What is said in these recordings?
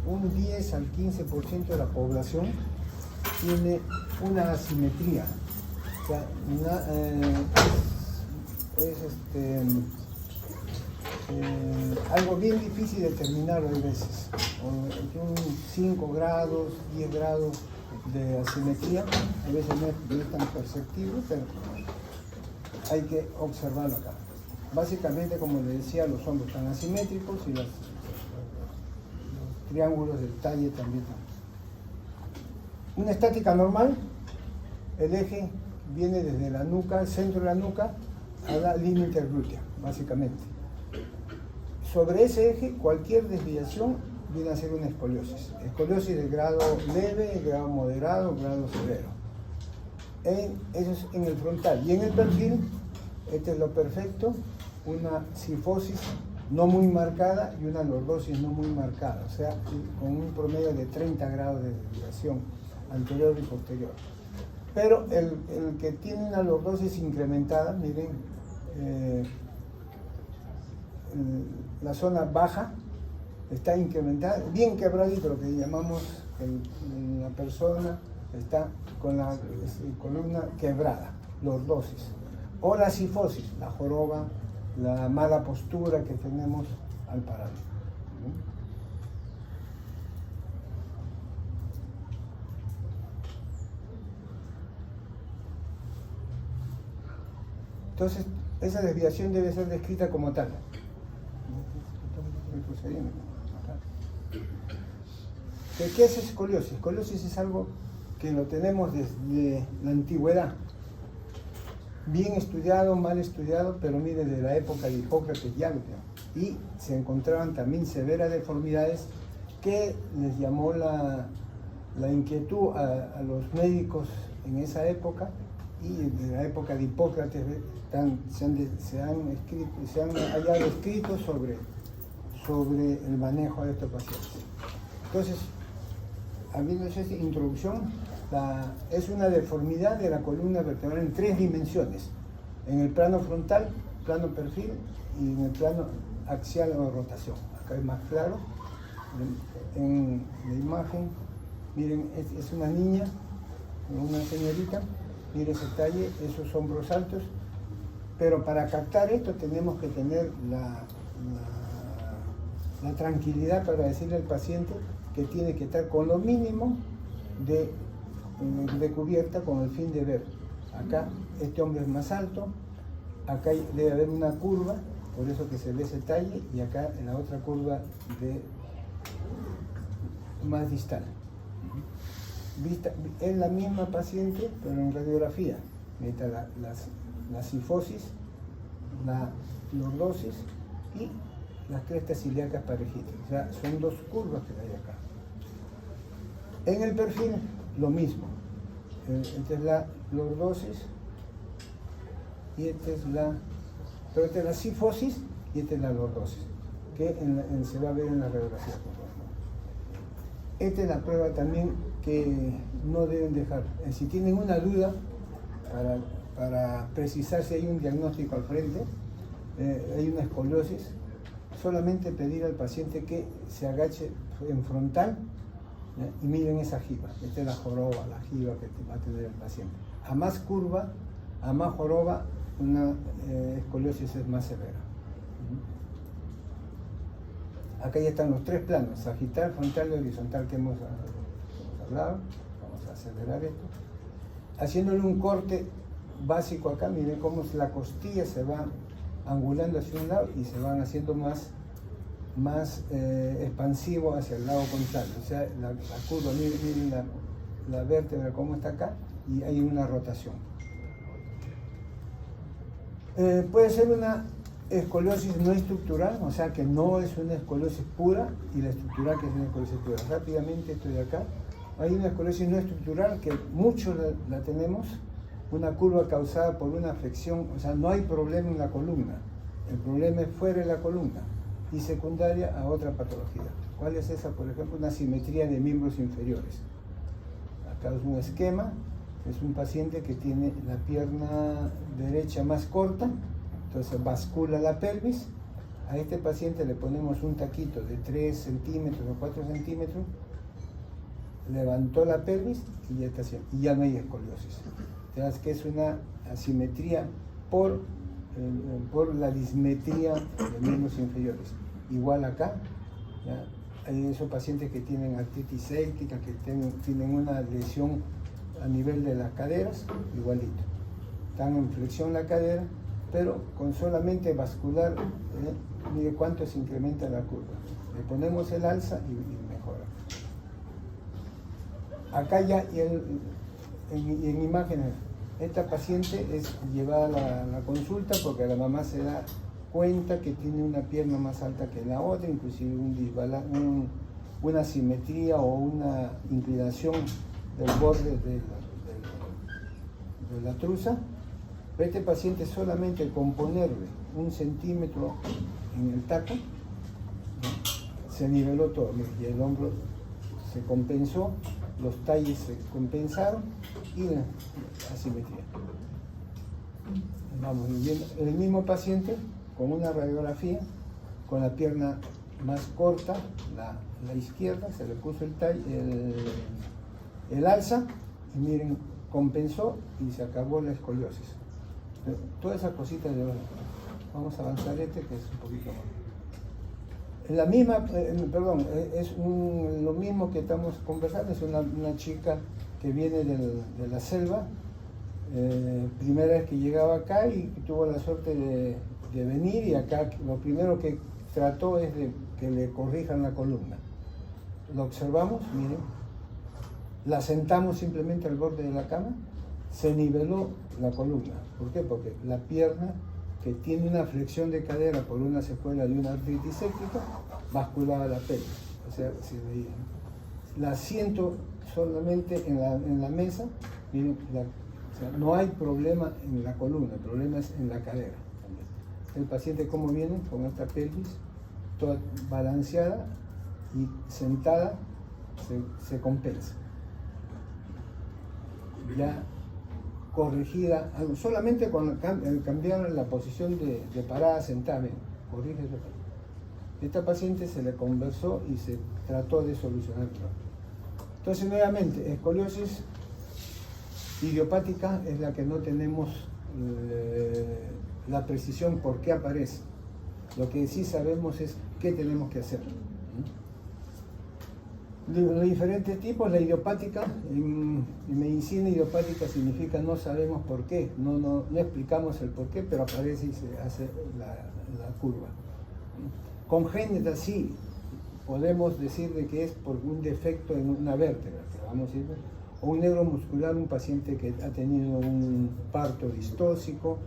Un 10 al 15% de la población tiene una asimetría. O sea, algo bien difícil de determinarlo a veces. Un 5 grados, 10 grados de asimetría, a veces no es tan perceptible, pero hay que observarlo acá. Básicamente, como les decía, los hombros están asimétricos y los triángulos del talle también. Una estática normal, el eje viene desde la nuca, el centro de la nuca, a la línea interglútea, básicamente. Sobre ese eje, cualquier desviación viene a ser una escoliosis. Escoliosis de grado leve, grado moderado, grado severo. Eso es en el frontal. Y en el perfil, este es lo perfecto, una cifosis no muy marcada y una lordosis no muy marcada, o sea, con un promedio de 30 grados de desviación anterior y posterior. Pero el que tiene una lordosis incrementada, miren, la zona baja está incrementada, bien quebradito, lo que llamamos la persona está con la columna quebrada, lordosis. O la cifosis, la joroba, la mala postura que tenemos al parar. Entonces, esa desviación debe ser descrita como tal. ¿Qué es escoliosis? Escoliosis es algo que lo tenemos desde la antigüedad. Bien estudiado, mal estudiado, pero mire, desde la época de Hipócrates ya lo tenemos. Y se encontraban también severas deformidades que les llamó la inquietud a los médicos en esa época, y en la época de Hipócrates se han hallado escritos sobre el manejo de estos pacientes. Entonces, habiendo hecho esta introducción, es una deformidad de la columna vertebral en 3 dimensiones: en el plano frontal, plano perfil y en el plano axial o rotación. Acá es más claro. En la imagen, miren, es una niña, una señorita, miren ese talle, esos hombros altos, pero para captar esto tenemos que tener la tranquilidad para decirle al paciente que tiene que estar con lo mínimo de cubierta con el fin de ver. Acá este hombre es más alto, acá debe haber una curva, por eso que se ve ese talle, y acá en la otra curva más distal. Es la misma paciente, pero en radiografía. Está la cifosis, la lordosis y las crestas ilíacas parejitas. O sea, son 2 curvas que hay acá. En el perfil, lo mismo. Esta es la lordosis y esta es la cifosis y esta es la lordosis, que se va a ver en la radiografía. Esta es la prueba también que no deben dejar. Si tienen una duda para precisar si hay un diagnóstico al frente, hay una escoliosis, solamente pedir al paciente que se agache en frontal, ¿ya? Y miren esa jiba. Esta es la joroba, la jiba que va a tener el paciente. A más curva, a más joroba, una escoliosis es más severa. Acá ya están los 3 planos: sagital, frontal y horizontal, que hemos hablado. Vamos a acelerar esto. Haciéndole un corte básico acá, miren cómo la costilla se va angulando hacia un lado y se van haciendo más expansivo hacia el lado contrario. O sea, la curva, miren la vértebra cómo está acá, y hay una rotación. Puede ser una escoliosis no estructural, o sea que no es una escoliosis pura, y la estructural que es una escoliosis pura. Rápidamente, esto de acá, hay una escoliosis no estructural que muchos la tenemos, una curva causada por una afección, o sea, no hay problema en la columna, el problema es fuera de la columna y secundaria a otra patología. ¿Cuál es esa? Por ejemplo, una asimetría de miembros inferiores. Acá es un esquema, es un paciente que tiene la pierna derecha más corta, entonces bascula la pelvis, A este paciente le ponemos un taquito de 3 centímetros o 4 centímetros, levantó la pelvis y ya está haciendo, y ya no hay escoliosis. Entonces, que es una asimetría por la dismetría de miembros inferiores. Igual acá, ¿ya? Hay esos pacientes que tienen artritis séptica, que tienen una lesión a nivel de las caderas, igualito. Están en flexión la cadera, pero con solamente bascular, mire cuánto se incrementa la curva. Le ponemos el alza y mejora. Acá ya en imágenes, esta paciente es llevada a la consulta porque la mamá se da cuenta que tiene una pierna más alta que la otra, inclusive una asimetría o una inclinación del borde de la truza. Pero este paciente solamente con ponerle 1 centímetro en el taco, se niveló todo, y el hombro se compensó, los talles se compensaron y la asimetría. Vamos viendo el mismo paciente con una radiografía, con la pierna más corta, la izquierda, se le puso el alza y miren, compensó y se acabó la escoliosis. Todas esas cositas de verdad. Vamos a avanzar que es un poquito más. En la misma, lo mismo que estamos conversando, es una chica que viene de la selva, primera vez que llegaba acá y tuvo la suerte de venir, y acá lo primero que trató es de que le corrijan la columna. Lo observamos, miren, la sentamos simplemente al borde de la cama, se niveló la columna. ¿Por qué? Porque la pierna, que tiene una flexión de cadera por una secuela de una artritis séptica, basculaba la pelvis. O sea, se veía. La siento solamente en la mesa, miren, o sea, no hay problema en la columna, el problema es en la cadera. El paciente, como viene, con esta pelvis toda balanceada y sentada, se compensa. Ya corregida, solamente con cambiar la posición de parada a sentada, corrige eso. Esta paciente se le conversó y se trató de solucionar el problema. Entonces, nuevamente, escoliosis idiopática es la que no tenemos la precisión por qué aparece. Lo que sí sabemos es qué tenemos que hacer. Los diferentes tipos, la idiopática, en medicina idiopática significa no sabemos por qué, no explicamos el por qué, pero aparece y se hace la curva. Congénita sí, podemos decir de que es por un defecto en una vértebra, vamos a ir, o un neuromuscular, un paciente que ha tenido un parto distóxico,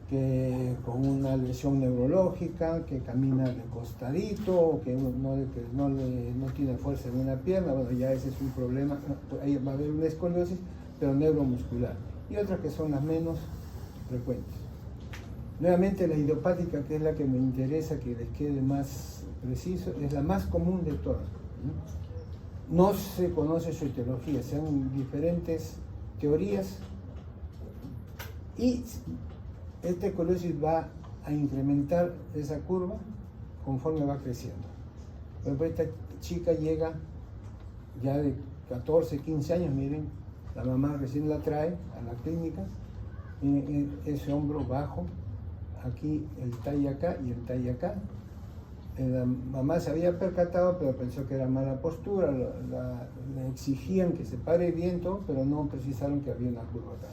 que con una lesión neurológica, que camina de costadito, que no tiene fuerza en una pierna. Bueno, ya ese es un problema, ahí va a haber una escoliosis, pero neuromuscular. Y otras que son las menos frecuentes. Nuevamente, la idiopática, que es la que me interesa que les quede más preciso, es la más común de todas. No se conoce su etiología, se han diferentes teorías, y esta escoliosis va a incrementar esa curva conforme va creciendo. Por ejemplo, esta chica llega ya de 14, 15 años, miren, la mamá recién la trae a la clínica, miren ese hombro bajo, aquí el talle acá y el talle acá. La mamá se había percatado, pero pensó que era mala postura, le exigían que se pare bien todo, pero no precisaron que había una curva acá.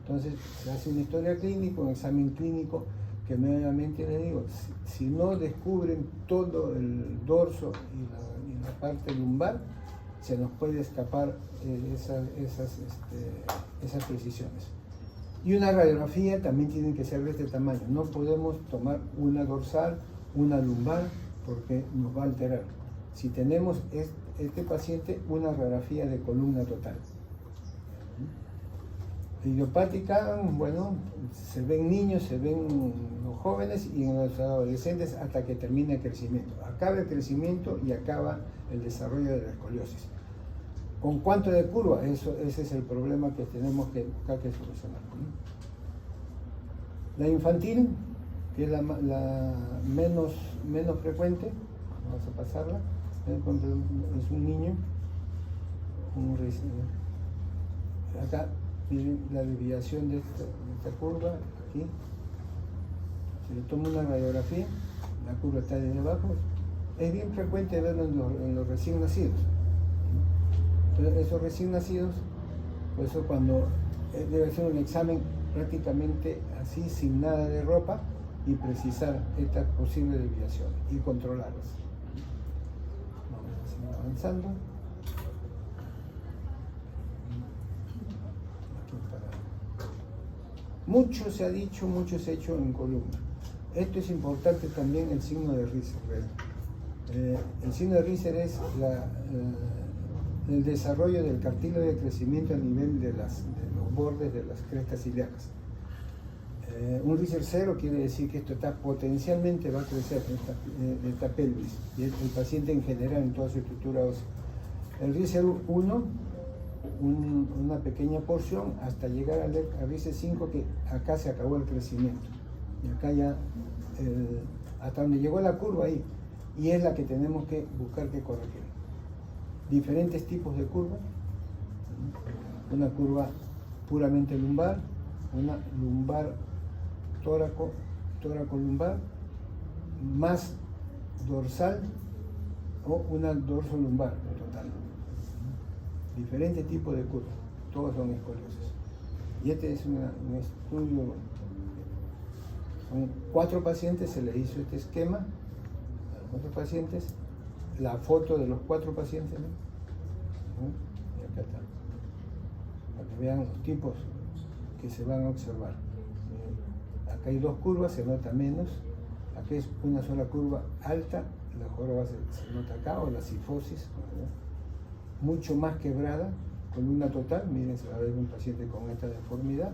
Entonces se hace una historia clínica, un examen clínico, que nuevamente les digo, si no descubren todo el dorso y la parte lumbar, se nos puede escapar esas precisiones. Y una radiografía también tiene que ser de este tamaño, no podemos tomar una dorsal, una lumbar, porque nos va a alterar. Si tenemos este paciente, una radiografía de columna total. Idiopática, bueno, se ven niños, se ven los jóvenes y en los adolescentes hasta que termina el crecimiento. Acaba el crecimiento y acaba el desarrollo de la escoliosis. ¿Con cuánto de curva? Ese es el problema que tenemos que buscar que solucionar. La infantil, que es la menos frecuente. Vamos a pasarla. Es un niño, acá miren la desviación de esta curva, aquí. Se le toma una radiografía, la curva está desde abajo. Es bien frecuente verlo en los recién nacidos. Entonces, esos recién nacidos, por eso cuando debe ser un examen prácticamente así, sin nada de ropa, y precisar estas posibles desviaciones y controlarlas. Vamos a seguir avanzando. Mucho se ha dicho, mucho se ha hecho en columna. Esto es importante también, el signo de Riser. El signo de Riser es el desarrollo del cartílago de crecimiento a nivel de los bordes de las crestas ilíacas. Un Riser 0 quiere decir que esto potencialmente va a crecer esta pelvis, y el paciente en general en toda su estructura ósea. El Riser 1, una pequeña porción hasta llegar al Riser 5, que acá se acabó el crecimiento. Y acá ya, hasta donde llegó la curva ahí, y es la que tenemos que buscar que corregir. Diferentes tipos de curvas, una curva puramente lumbar, una lumbar tóraco-lumbar, más dorsal, o una dorso-lumbar total. Diferentes tipos de curvas, todas son escoliosis. Y este es un estudio, son 4 pacientes, se le hizo este esquema a los 4 pacientes, la foto de los 4 pacientes, ¿no? Y acá está, para que vean los tipos que se van a observar. Acá hay 2 curvas, se nota menos. Aquí es una sola curva alta, la joroba se nota acá, o la sifosis, ¿no? Mucho más quebrada, columna total. Miren, se va a ver un paciente con esta deformidad,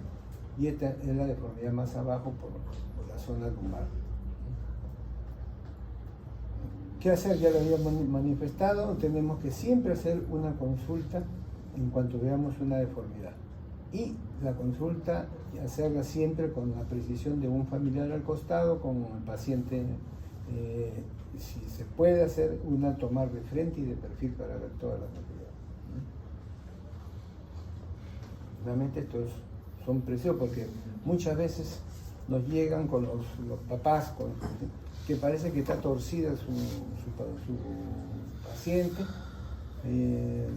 y esta es la deformidad más abajo por la zona lumbar. ¿Qué hacer? Ya lo había manifestado. Tenemos que siempre hacer una consulta en cuanto veamos una deformidad, y la consulta hacerla siempre con la precisión de un familiar al costado, con el paciente, si se puede hacer una tomar de frente y de perfil para ver toda la propiedad. Realmente estos son preciosos, porque muchas veces nos llegan con los papás que parece que está torcida su paciente,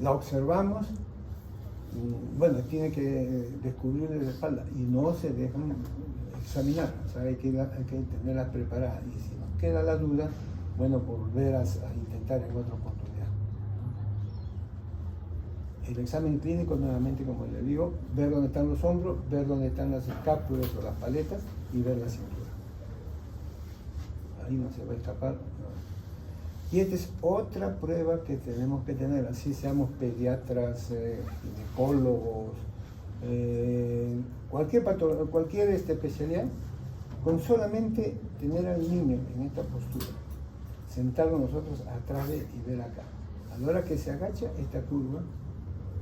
la observamos, bueno, tiene que descubrirle la espalda y no se dejan examinar, o sea, hay que tenerlas preparadas, y si nos queda la duda, bueno, volver a intentar en otra oportunidad. El examen clínico, nuevamente, como le digo, ver dónde están los hombros, ver dónde están las escápulas o las paletas, y ver la cintura. Ahí no se va a escapar. No. Y esta es otra prueba que tenemos que tener, así seamos pediatras, ginecólogos, cualquier especialidad, con solamente tener al niño en esta postura, sentarnos nosotros atrás de y ver acá. A la hora que se agacha, esta curva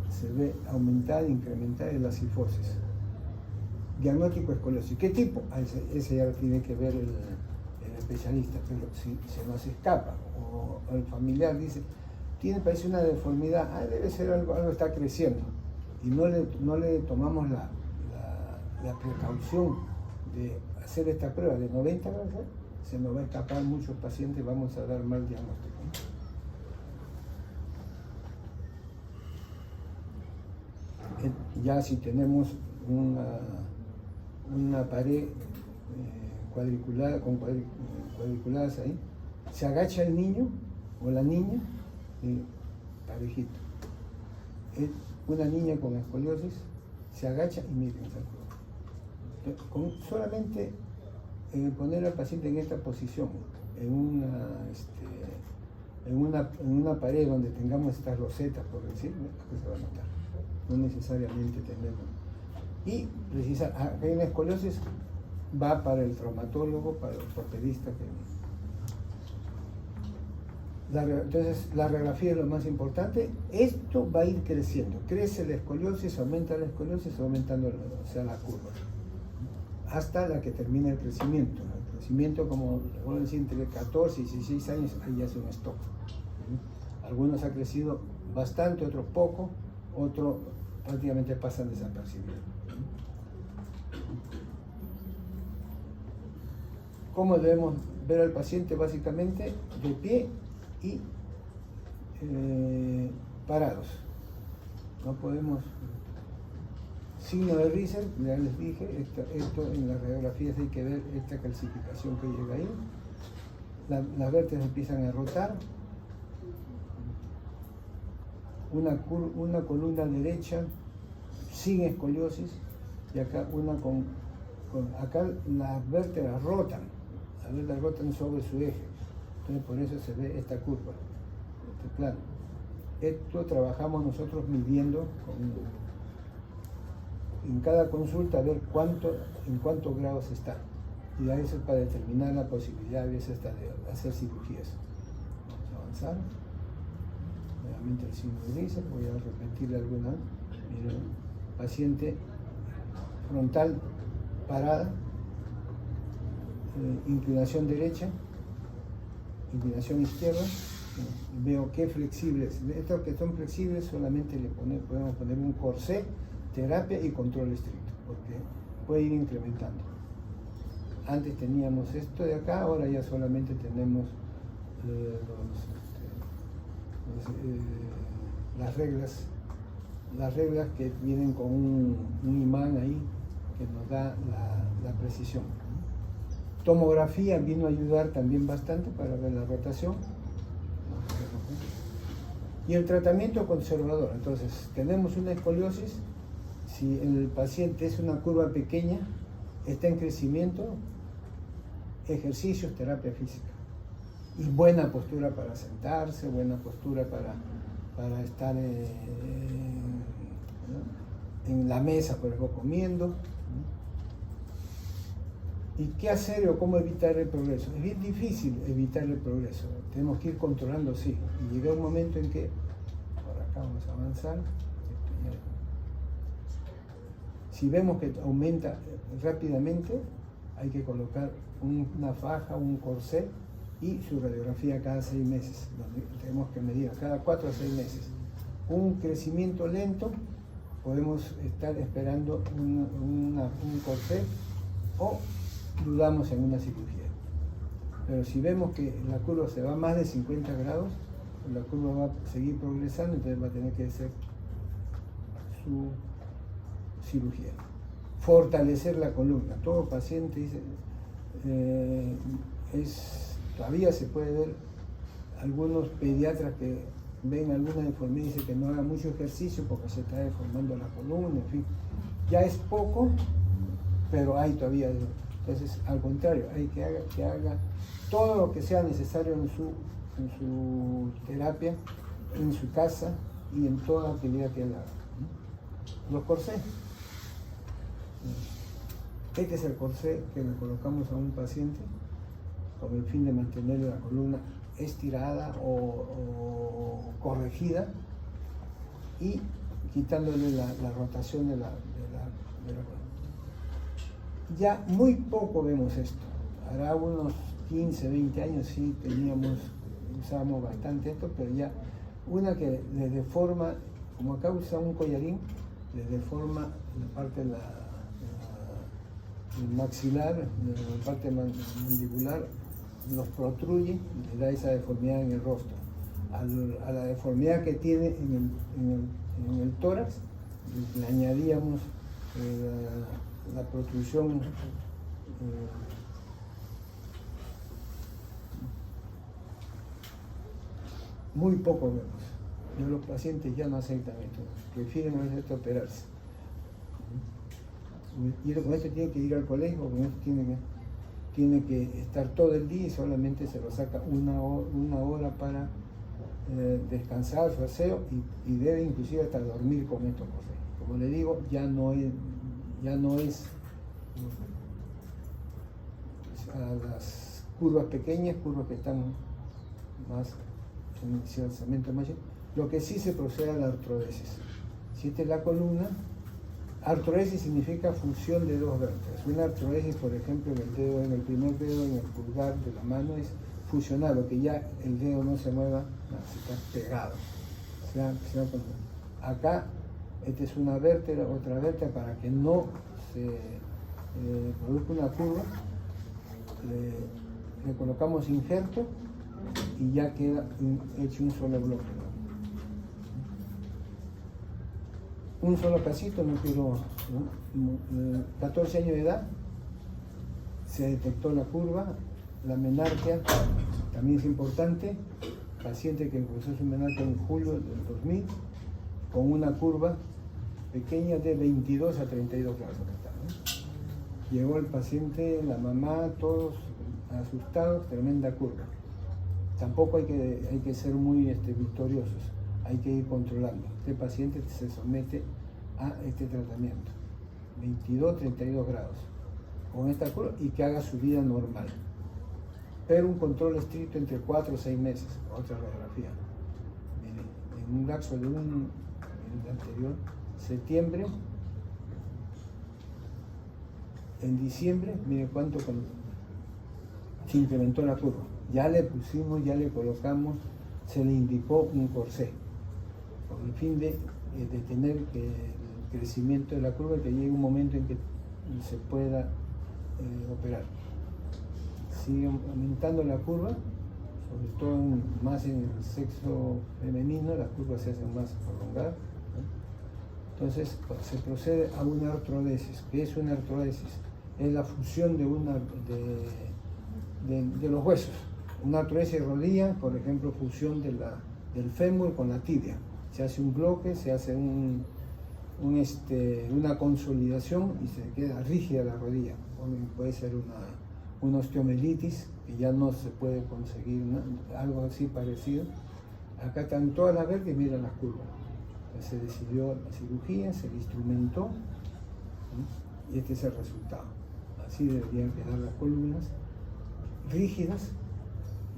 se ve aumentada, incrementada en la sifosis. Diagnóstico escoliosis. ¿Qué tipo? Ese ya lo tiene que ver el especialista, pero si se nos escapa o el familiar dice, parece una deformidad, debe ser algo está creciendo, y no le tomamos la precaución de hacer esta prueba de 90 grados, se nos va a escapar muchos pacientes, vamos a dar mal diagnóstico. Ya si tenemos una pared cuadriculada, con cuadriculadas ahí, se agacha el niño o la niña, parejito. Una niña con escoliosis se agacha y miren esa curva. Con solamente poner al paciente en esta posición, en una pared donde tengamos estas rosetas, por decir, que se va a notar. No necesariamente tenerlo. Y precisar, acá hay una escoliosis, va para el traumatólogo, para el ortopedista. Entonces, la radiografía es lo más importante. Esto va a ir creciendo. Crece la escoliosis, aumenta la escoliosis, aumentando la curva, hasta la que termina el crecimiento. El crecimiento, como vuelvo a decir, entre 14 y 16 años, ahí ya es un stock. Algunos ha crecido bastante, otros poco, otros prácticamente pasan desapercibidos. ¿Cómo debemos ver al paciente? Básicamente de pie y parados. No podemos... Signo de Riser, ya les dije, esto en las radiografías hay que ver esta calcificación que llega ahí. Las vértebras empiezan a rotar. Una columna derecha sin escoliosis y acá acá las vértebras rotan. Las vértebras rotan sobre su eje. Entonces por eso se ve esta curva, este plano. Esto trabajamos nosotros midiendo en cada consulta, a ver en cuántos grados está. Y a eso es para determinar la posibilidad a veces hasta de hacer cirugías. Vamos a avanzar. Nuevamente el signo de Riser, voy a repetirle alguna. Miren, paciente frontal parada, inclinación derecha, inclinación izquierda. Veo que flexibles. Estos que son flexibles solamente podemos poner un corsé, terapia y control estricto, porque puede ir incrementando. Antes teníamos esto de acá, ahora ya solamente tenemos las reglas que vienen con un imán ahí que nos da la precisión. Tomografía vino a ayudar también bastante para ver la rotación. Y el tratamiento conservador. Entonces, tenemos una escoliosis. Si en el paciente es una curva pequeña, está en crecimiento, ejercicios, terapia física. Y buena postura para sentarse, buena postura para estar en la mesa, por ejemplo, comiendo. ¿Y qué hacer o cómo evitar el progreso? Es bien difícil evitar el progreso. Tenemos que ir controlando, sí. Y llega un momento en que, por acá vamos a avanzar. Si vemos que aumenta rápidamente, hay que colocar una faja, un corsé y su radiografía cada 6 meses, donde tenemos que medir cada 4 a 6 meses. Un crecimiento lento, podemos estar esperando un corsé o dudamos en una cirugía. Pero si vemos que la curva se va más de 50 grados, la curva va a seguir progresando, entonces va a tener que ser su cirugía. Fortalecer la columna. Todo paciente dice, todavía se puede ver algunos pediatras que ven alguna deformidad y dicen que no haga mucho ejercicio porque se está deformando la columna, en fin. Ya es poco, pero hay todavía. Entonces, al contrario, hay que haga todo lo que sea necesario en su terapia, en su casa y en toda actividad que él haga. Los corsés. Este es el corsé que le colocamos a un paciente con el fin de mantener la columna estirada o corregida y quitándole la rotación de la columna. Ya muy poco vemos esto. Hará unos 15, 20 años sí usábamos bastante esto, pero ya una que le deforma, como acá usa un collarín, le deforma la parte de el maxilar, la parte mandibular, los protruye y le da esa deformidad en el rostro. A la deformidad que tiene en el tórax, le añadíamos la protrusión muy poco vemos. Los pacientes ya no aceptan esto, prefieren a veces operarse. Y con esto tiene que ir al colegio, con esto tiene que estar todo el día y solamente se lo saca una hora para descansar, su aseo y debe inclusive hasta dormir con esto. Como le digo, ya no es a las curvas pequeñas, curvas que están más en ciertamente mayor. Lo que sí se procede a la artrodesis. Si esta es la columna, Artrodesis significa fusión de dos vértebras. Una artrodesis, por ejemplo, en el primer dedo, en el pulgar de la mano, es fusionar, lo que ya el dedo no se mueva, no, se está pegado. Acá, esta es una vértebra, otra vértebra, para que no se produzca una curva, le colocamos injerto y ya queda hecho un solo bloque, ¿no? Un solo casito, no quiero, ¿no? 14 años de edad, se detectó la curva, la menarquia, también es importante, paciente que empezó su menarquia en julio del 2000, con una curva pequeña de 22 a 32 grados. ¿No? Llegó el paciente, la mamá, todos asustados, tremenda curva. Tampoco hay que ser muy victoriosos, hay que ir controlando. Este paciente se somete a este tratamiento, 22-32 grados, con esta curva, y que haga su vida normal. Pero un control estricto entre 4 o 6 meses, otra radiografía. En un lapso de el anterior, septiembre, en diciembre, mire cuánto se incrementó la curva. Ya le pusimos, ya le colocamos, se le indicó un corsé, con el fin de detener el crecimiento de la curva, que llegue un momento en que se pueda operar. Sigue aumentando la curva, sobre todo más en el sexo femenino, las curvas se hacen más prolongadas, ¿no? Entonces se procede a una artrodesis. ¿Qué es una artrodesis? Es la fusión de los huesos. Una artrodesis de rodilla, por ejemplo, fusión del fémur con la tibia. Se hace un bloque, se hace una consolidación y se queda rígida la rodilla. Puede ser una osteomelitis, que ya no se puede conseguir, ¿no? Algo así parecido. Acá están todas las vértebras y miran las curvas. Entonces se decidió la cirugía, se le instrumentó, ¿no? Y este es el resultado. Así deberían quedar las columnas rígidas,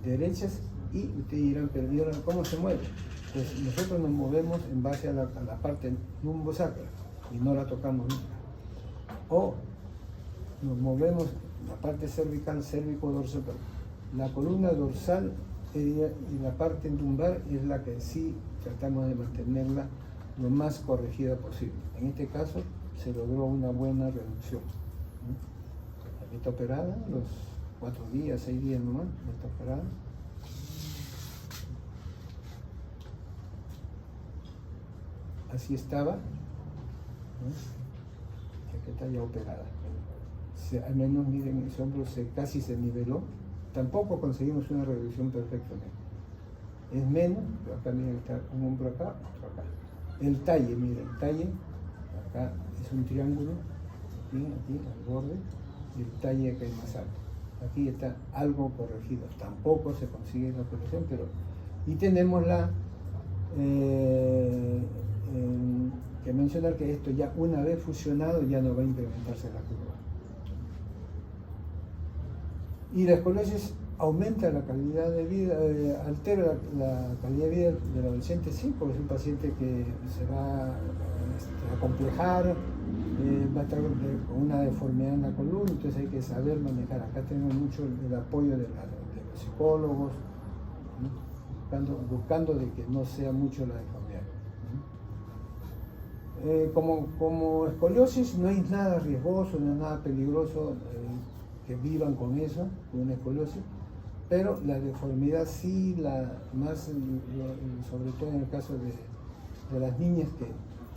derechas, y ustedes dirán, pero ¿cómo se mueve? Pues nosotros nos movemos en base a la parte lumbosacra y no la tocamos nunca. O nos movemos la parte cervical, cérvico-dorsal. La columna dorsal y la parte lumbar es la que sí tratamos de mantenerla lo más corregida posible. En este caso se logró una buena reducción. Aquí está operada, los 4 días, 6 días nomás, está operada. Así estaba, ¿no? Aquí está ya operada. Al menos miren, ese hombro casi se niveló. Tampoco conseguimos una reducción perfecta. Es menos, pero acá miren, está un hombro acá, otro acá. El talle, miren, el talle, acá es un triángulo, aquí al borde, y el talle acá es más alto. Aquí está algo corregido. Tampoco se consigue la corrección, pero... Y tenemos que mencionar que esto ya una vez fusionado ya no va a incrementarse la curva. Y la escoliosis aumenta la calidad de vida, altera la calidad de vida del adolescente, sí, porque es un paciente que se va a acomplejar, va a estar con una deformidad en la columna, entonces hay que saber manejar. Acá tenemos mucho el apoyo de los psicólogos, ¿no? buscando de que no sea mucho la deformidad. Como escoliosis no hay nada riesgoso, no hay nada peligroso que vivan con eso, con una escoliosis, pero la deformidad sí, sobre todo en el caso de las niñas que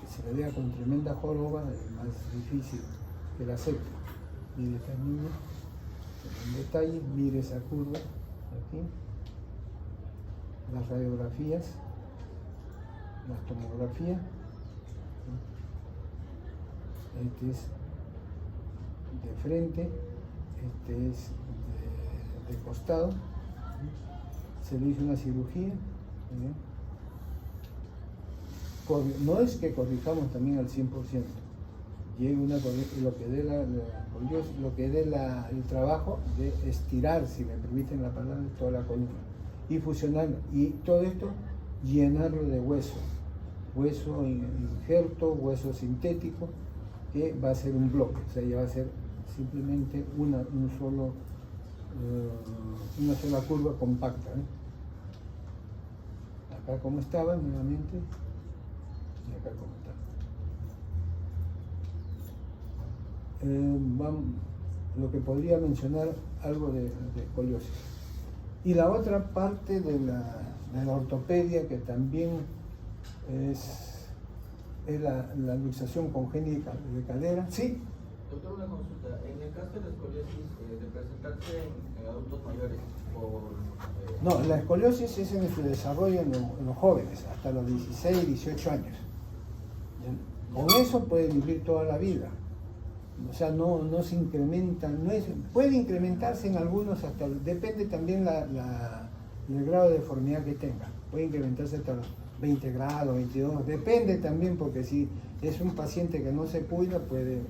se le vea con tremenda joroba, es más difícil que la acepten. Mire esta niña, en detalle, mire esa curva aquí, las radiografías, las tomografías. Este es de frente, este es de costado. Se le hizo una cirugía. No es que corrijamos también al 100%, lo que dé el trabajo de estirar, si me permiten la palabra, toda la columna y fusionar, y todo esto llenarlo de hueso injerto, hueso sintético, que va a ser un bloque, o sea, ya va a ser simplemente una sola curva compacta, ¿no? Acá como estaba nuevamente y acá como está. Lo que podría mencionar algo de escoliosis. Y la otra parte de la ortopedia, que también es la luxación congénita de cadera. Sí. Doctor, una consulta. En el caso de la escoliosis, de presentarse en adultos mayores No, la escoliosis es en su desarrollo en los jóvenes, hasta los 16, 18 años. Con eso puede vivir toda la vida. O sea, no se incrementa, puede incrementarse en algunos, depende también el grado de deformidad que tenga. Puede incrementarse hasta los 20 grados, 22, depende también, porque si es un paciente que no se cuida, puede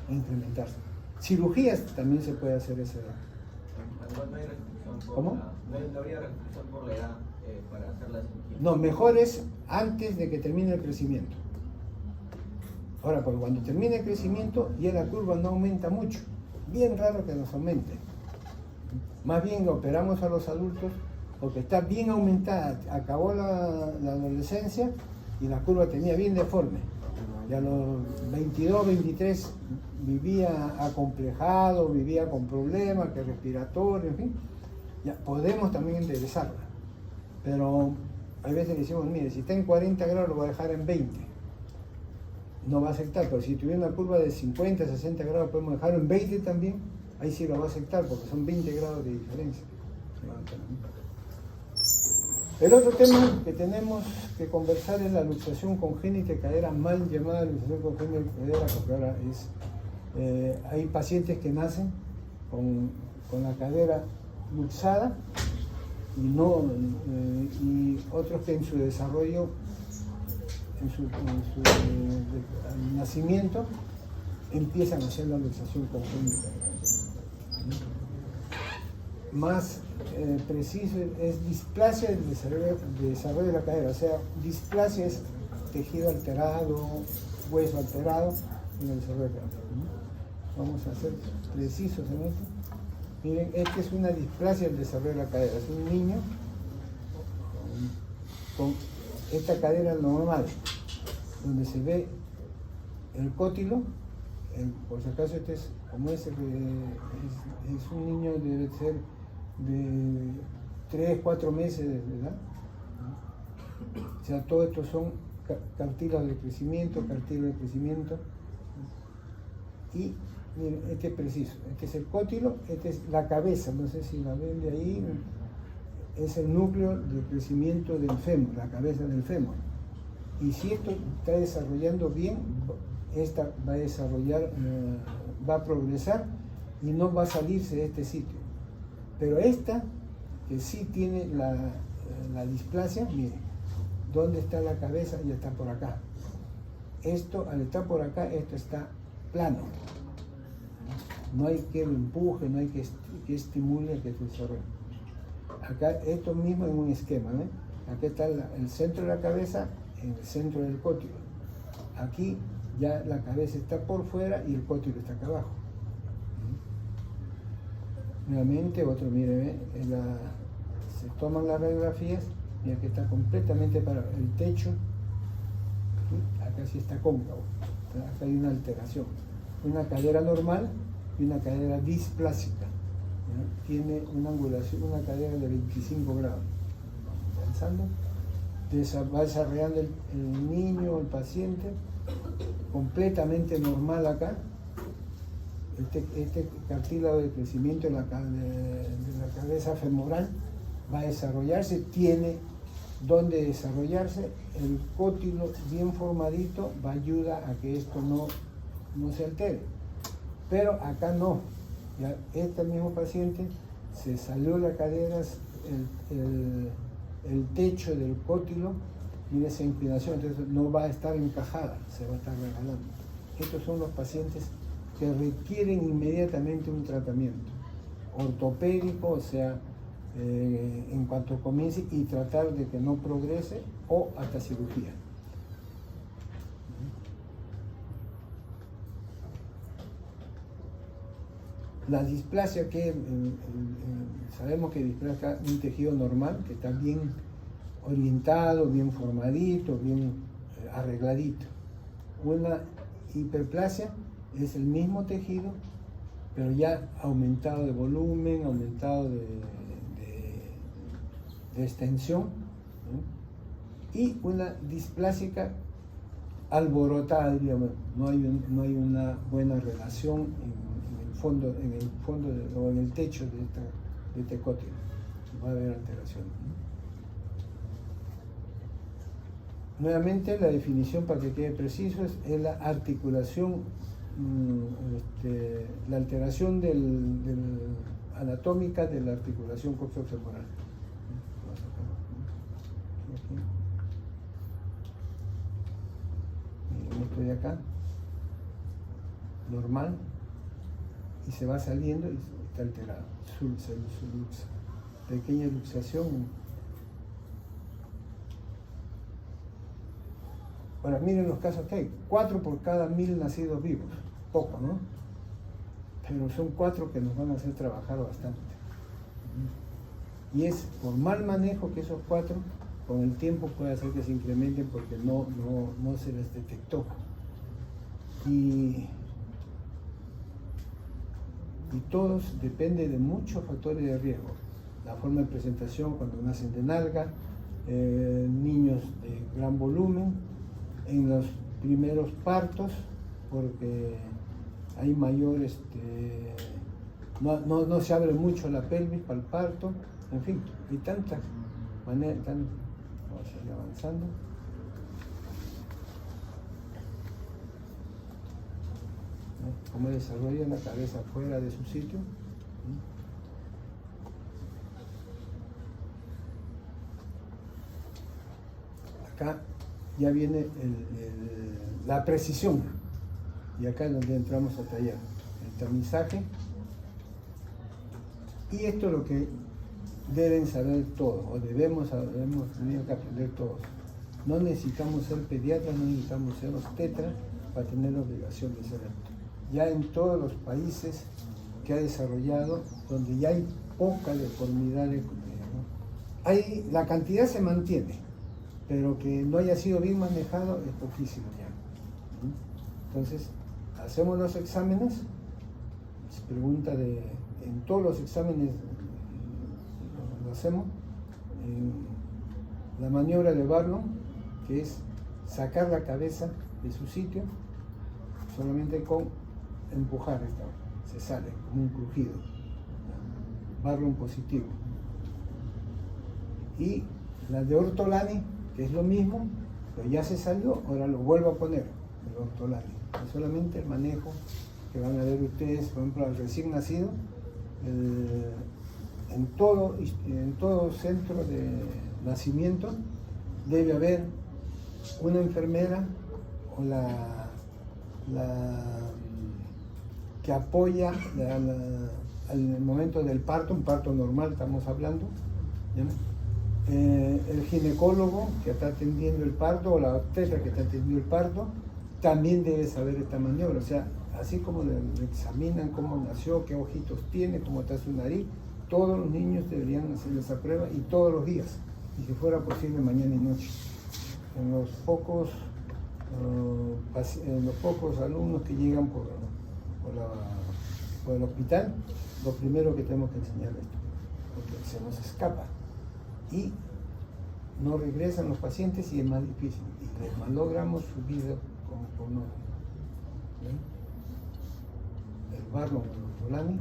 incrementarse. Cirugías también se puede hacer esa edad. No hay restricción ¿Cómo? No habría restricción por la edad para hacer la cirugía. No, mejor es antes de que termine el crecimiento. Ahora, porque cuando termine el crecimiento, ya la curva no aumenta mucho. Bien raro que nos aumente. Más bien operamos a los adultos porque está bien aumentada. Acabó la adolescencia y la curva tenía bien deforme. Y a los 22, 23 vivía acomplejado, vivía con problemas, que respiratorio, en fin. Ya podemos también enderezarla. Pero hay veces que decimos, mire, si está en 40 grados lo voy a dejar en 20. No va a aceptar, pero si tuviera una curva de 50, 60 grados podemos dejarlo en 20 también, ahí sí lo va a aceptar porque son 20 grados de diferencia. El otro tema que tenemos que conversar es la luxación congénita de cadera, mal llamada luxación congénita de cadera, porque ahora hay pacientes que nacen con la cadera luxada y otros que en su desarrollo, en su nacimiento, empiezan a hacer la luxación congénita. Más preciso es displasia del desarrollo de la cadera, o sea, displasia es tejido alterado, hueso alterado en el desarrollo de la cadera. Vamos a ser precisos en esto. Miren, esta es una displasia del desarrollo de la cadera, es un niño con esta cadera normal, donde se ve el cótilo, por si acaso este es como ese que es un niño, debe ser de 3, 4 meses de edad. O sea, todo esto son cartílagos de crecimiento, y miren, este es preciso, este es el cótilo, este es la cabeza, no sé si la ven de ahí, es el núcleo de crecimiento del fémur, la cabeza del fémur. Y si esto está desarrollando bien, esta va a desarrollar, va a progresar y no va a salirse de este sitio. Pero esta, que sí tiene la displasia, miren, ¿dónde está la cabeza? Ya está por acá. Esto, al estar por acá, esto está plano. No hay que lo empuje, no hay que estimule que se desarrolle. Acá, esto mismo en un esquema, ¿no? Acá está el centro de la cabeza, en el centro del cótilo. Aquí ya la cabeza está por fuera y el cótilo está acá abajo. Nuevamente, otro, mire, se toman las radiografías y aquí está completamente parado. El techo, acá sí está cóncavo. Acá hay una alteración. Una cadera normal y una cadera displásica. ¿Ya? Tiene una angulación, una cadera de 25 grados. Avanzando. Va desarrollando el niño, el paciente, completamente normal acá. Este cartílago de crecimiento de la cabeza femoral va a desarrollarse, tiene donde desarrollarse, el cótilo bien formadito va a ayudar a que esto no se altere. Pero acá no. Ya este mismo paciente se salió la cadera, el techo del cótilo tiene esa inclinación, entonces no va a estar encajada, se va a estar regalando. Estos son los pacientes que requieren inmediatamente un tratamiento ortopédico, o sea, en cuanto comience, y tratar de que no progrese o hasta cirugía. La displasia que sabemos que displasia un tejido normal, que está bien orientado, bien formadito, bien arregladito. Una hiperplasia es el mismo tejido, pero ya aumentado de volumen, aumentado de extensión, ¿no? Y una displásica alborotada, digamos, no hay una buena relación en el fondo o en el techo de este cótilo. Va a haber alteración, ¿no? Nuevamente, la definición, para que quede preciso, es la articulación, la alteración anatómica de la articulación coxofemoral. Esto de acá, normal, y se va saliendo y está alterado. Se luxa. Pequeña luxación. Ahora, miren los casos que hay. 4 por cada 1000 nacidos vivos. Poco, ¿no? Pero son 4 que nos van a hacer trabajar bastante. Y es por mal manejo que esos 4, con el tiempo puede hacer que se incrementen porque no se les detectó. Y todos depende de muchos factores de riesgo. La forma de presentación cuando nacen de nalga, niños de gran volumen, en los primeros partos, porque hay mayor, no se abre mucho la pelvis para el parto, en fin, hay tantas maneras. Vamos a ir avanzando. Cómo desarrolla la cabeza fuera de su sitio. Acá ya viene la precisión, y acá es donde entramos a tallar el tamizaje, y esto es lo que deben saber todos, o hemos tenido que aprender todos. No necesitamos ser pediatras, no necesitamos ser obstetras para tener la obligación de ser esto. Ya en todos los países que ha desarrollado, donde ya hay poca deformidad, ¿no? La cantidad se mantiene, pero que no haya sido bien manejado es poquísimo ya. Entonces, hacemos los exámenes, se pregunta en todos los exámenes lo hacemos, la maniobra de Barlow, que es sacar la cabeza de su sitio, solamente con empujar se sale como un crujido, Barlow positivo. Y la de Ortolani, que es lo mismo, pero ya se salió, ahora lo vuelvo a poner, el Ortolani. Es solamente el manejo que van a ver ustedes, por ejemplo, al recién nacido, en todo centro de nacimiento debe haber una enfermera o que apoya al momento del parto, un parto normal estamos hablando, ¿ya? El ginecólogo que está atendiendo el parto o la obstetra que está atendiendo el parto también debe saber esta maniobra. O sea, así como le examinan cómo nació, qué ojitos tiene, cómo está su nariz, todos los niños deberían hacer esa prueba, y todos los días, y si fuera posible mañana y noche. En los pocos alumnos que llegan por el hospital, lo primero que tenemos que enseñar es esto, porque se nos escapa y no regresan los pacientes y es más difícil, y les malogramos su vida con orden. El Barlow, el Ortolani,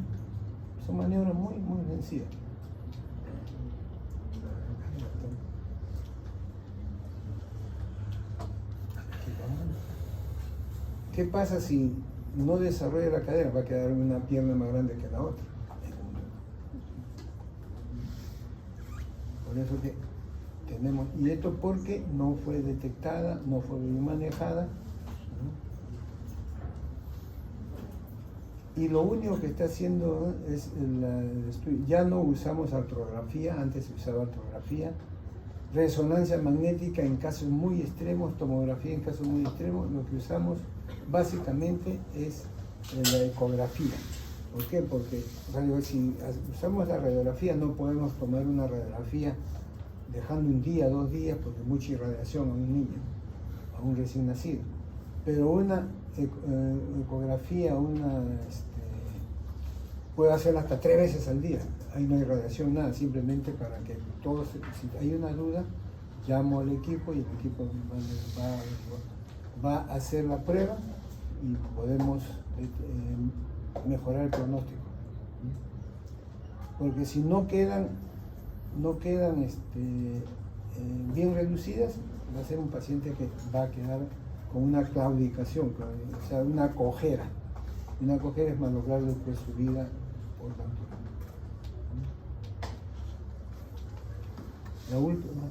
son maniobras muy sencillas. ¿Qué pasa si no desarrolla la cadera? Va a quedar una pierna más grande que la otra. Por eso que tenemos, y esto porque no fue detectada, no fue bien manejada, ¿no? Y lo único que está haciendo es el estudio. Ya no usamos artrografía, antes se usaba artrografía, resonancia magnética en casos muy extremos, tomografía en casos muy extremos. Lo que usamos básicamente es la ecografía. ¿Por qué? Porque si usamos la radiografía no podemos tomar una radiografía dejando un día, 2 días, porque mucha irradiación a un niño, a un recién nacido. Pero una ecografía, puede hacerla hasta 3 veces al día. Ahí no hay radiación, nada, simplemente para que todos, si hay una duda, llamo al equipo y el equipo va a hacer la prueba y podemos mejorar el pronóstico. Porque si no quedan bien reducidas, va a ser un paciente que va a quedar con una claudicación, o sea, una cojera. Una cojera es malograr después su vida por la altura. La última,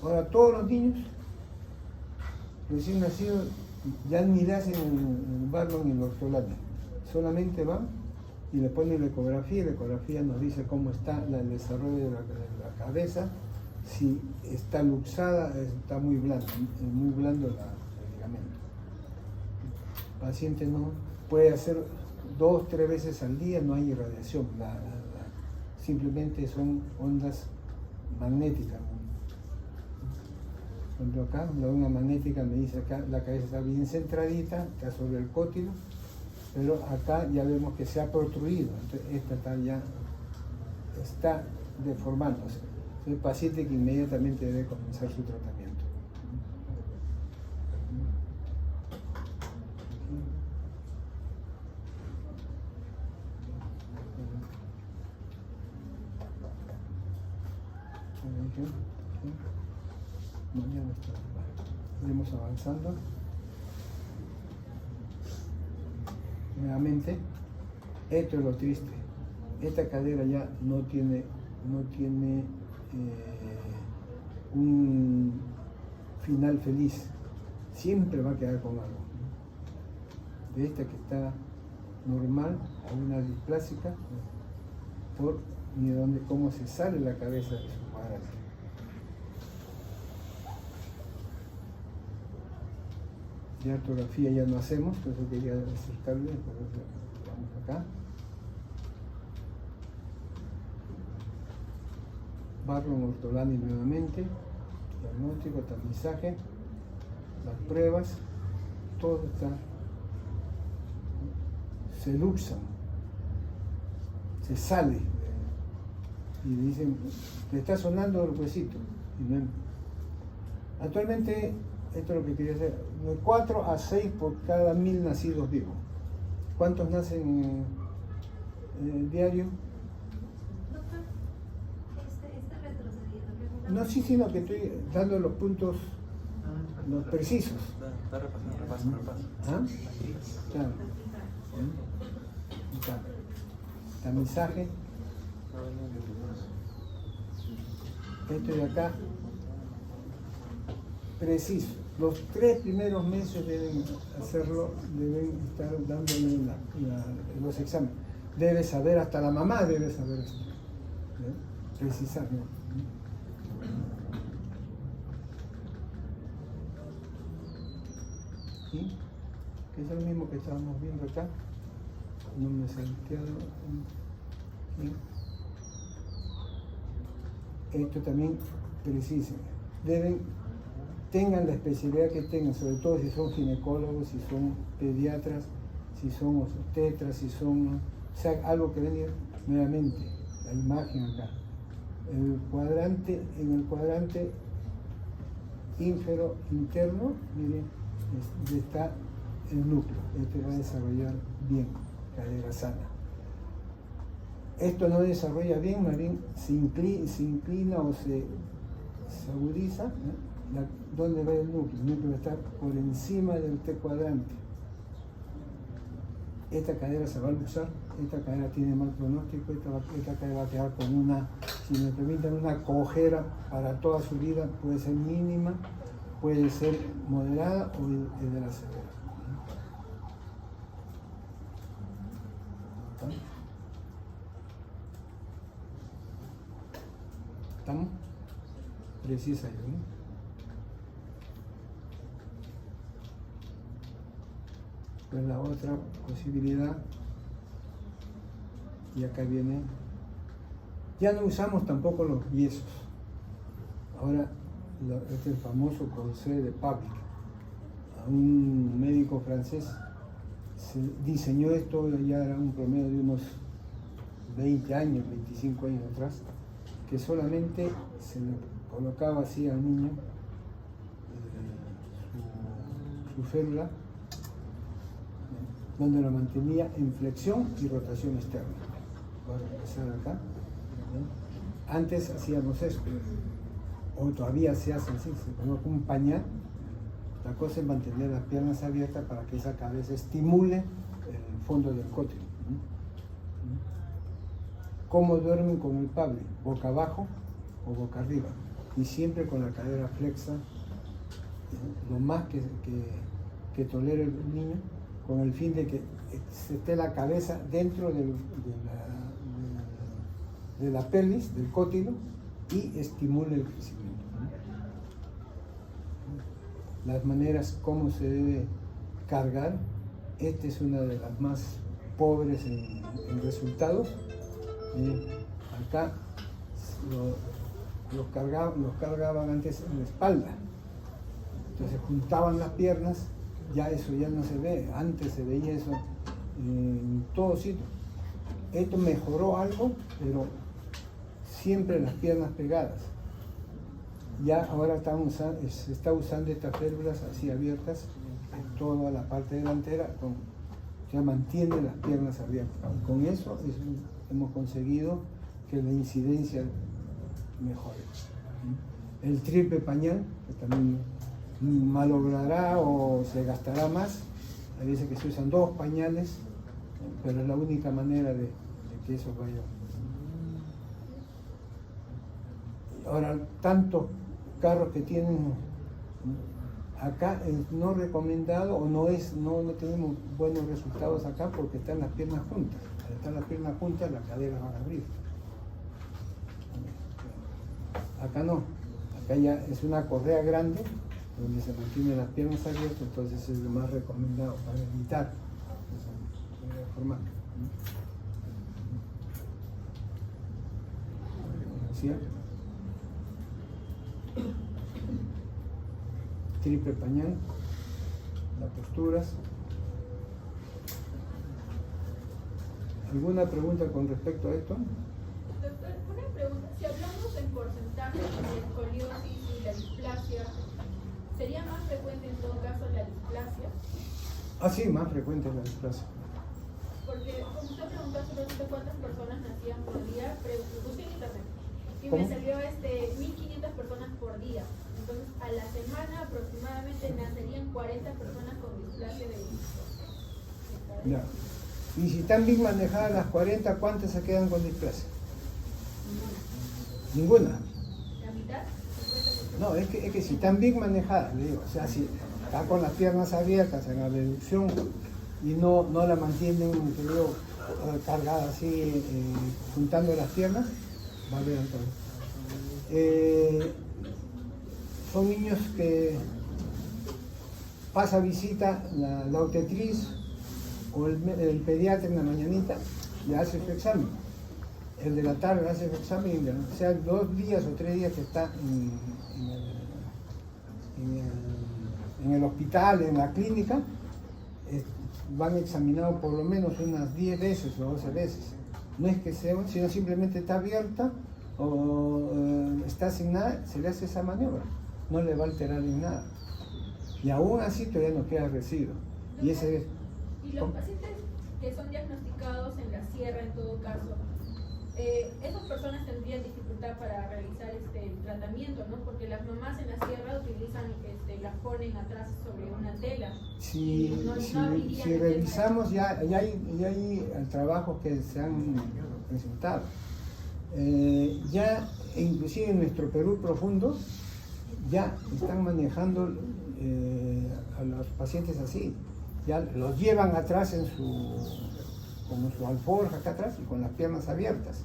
ahora todos los niños recién nacidos ya ni le hacen el Barlow ni el ortolani, solamente van y le ponen la ecografía, y la ecografía nos dice cómo está el desarrollo de la cabeza, si está luxada, está muy blando el ligamento. El paciente no puede hacer 2, 3 veces al día, no hay irradiación, simplemente son ondas magnéticas. Por ejemplo, acá la onda magnética me dice acá la cabeza está bien centradita, está sobre el cótilo, pero acá ya vemos que se ha protruido, entonces esta está deformándose. El paciente que inmediatamente debe comenzar su tratamiento. Iremos avanzando. Nuevamente, esto es lo triste. Esta cadera ya no tiene un final feliz. Siempre va a quedar con algo. De esta que está normal a una displásica por cómo se sale la cabeza de su cuadrante. De ortografía ya no hacemos, por eso quería acercarle, por eso vamos acá. Barlow, ortolani nuevamente, diagnóstico, tamizaje, las pruebas, todo está, se luxan, se sale y le dicen, le está sonando el huesito. Actualmente, esto es lo que quería hacer, de 4 a 6 por cada 1000 nacidos vivos. ¿Cuántos nacen diario? No, sí, sino que estoy dando los puntos los precisos. Repaso. ¿Ah? Claro. Tamizaje. Esto de acá, preciso. Los 3 primeros meses deben hacerlo, deben estar dándole los exámenes. Debe saber, hasta la mamá debe saber esto. Precisar, ¿no? ¿Sí? Que es lo mismo que estábamos viendo acá. No me he salteado. ¿Sí? Esto también precisen. Tengan la especialidad que tengan, sobre todo si son ginecólogos, si son pediatras, si son obstetras, si son, o sea, algo que venga nuevamente, la imagen acá. En el cuadrante ínfero interno, miren, está el núcleo. Este va a desarrollar bien, cadera sana. Esto no desarrolla bien, más bien se inclina o se agudiza, ¿no? ¿Dónde va el núcleo? El núcleo está por encima del T cuadrante. Esta cadera se va a luxar, esta cadera tiene mal pronóstico, esta cadera va a quedar con una, si me permiten, una cojera para toda su vida, puede ser mínima, puede ser moderada o de la severa. ¿Estamos? Precisa yo, ¿no? Pues la otra posibilidad y acá viene. Ya no usamos tampoco los yesos. Ahora, este es el famoso corset de Pavlik. A un médico francés se diseñó esto, ya era un promedio de unos 20 años, 25 años atrás, que solamente se le colocaba así al niño su férula, donde lo mantenía en flexión y rotación externa. Voy a empezar acá. Antes hacíamos esto, o todavía se hace así, se coloca un pañal. La cosa es mantener las piernas abiertas para que esa cabeza estimule el fondo del cótilo. ¿Cómo duermen con el Pavlik? Boca abajo o boca arriba, y siempre con la cadera flexa, lo más que tolere el niño, con el fin de que se esté la cabeza dentro de la pelvis, del cótilo, y estimule el crecimiento. Las maneras como se debe cargar, esta es una de las más pobres en resultados. Acá los cargaban antes en la espalda, entonces juntaban las piernas, ya eso ya no se ve, antes se veía eso en todos sitios. Esto mejoró algo, pero siempre las piernas pegadas. Ya ahora se está usando estas férulas así abiertas en toda la parte delantera, ya mantiene las piernas abiertas. Y con eso hemos conseguido que la incidencia mejore. El triple pañal, que también malogrará o se gastará más. Hay veces que se usan 2 pañales, pero es la única manera de que eso vaya. Ahora, tantos carros que tienen acá, es no recomendado o no tenemos buenos resultados acá porque están las piernas juntas. Al estar las piernas juntas, las caderas van a abrir. Acá no, acá ya es una correa grande donde se mantienen las piernas abiertas, entonces es lo más recomendado para evitar esa forma. ¿Sí? Triple pañal, las posturas. ¿Alguna pregunta con respecto a esto? Doctor, una pregunta. Si hablamos en porcentaje de escoliosis y la displasia, ¿sería más frecuente en todo caso la displasia? Ah, sí, más frecuente la displasia. Porque, como usted preguntó hace un ratito cuántas personas nacían por día, busqué en internet. Y ¿Cómo? me salió 1.500 personas por día. Entonces, a la semana aproximadamente nacerían 40 personas con displasia de Ya. Y si están bien manejadas las 40, ¿cuántas se quedan con displasia? Ninguna. ¿La mitad? 50%. No, es que si están bien manejadas, le digo, o sea, si está con las piernas abiertas en la reducción y no la mantienen, te digo, cargada así, juntando las piernas, va bien entonces. Son niños que pasa visita la obstetriz o el pediatra en la mañanita, le hace su examen. El de la tarde le hace su examen, o sea, 2 días o 3 días que está en el hospital, en la clínica, van examinados por lo menos unas 10 veces o 12 veces. No es que sea, sino simplemente está abierta o está sin nada, se le hace esa maniobra. No le va a alterar en nada. Y aún así todavía no queda residuo. Y los pacientes que son diagnosticados en la sierra, en todo caso, esas personas tendrían dificultad para realizar el tratamiento, ¿no? Porque las mamás en la sierra utilizan, las ponen atrás sobre una tela. Si revisamos, ya hay trabajos que se han presentado. Ya, inclusive en nuestro Perú profundo, ya están manejando a los pacientes así. Ya los llevan atrás como su alforja acá atrás y con las piernas abiertas.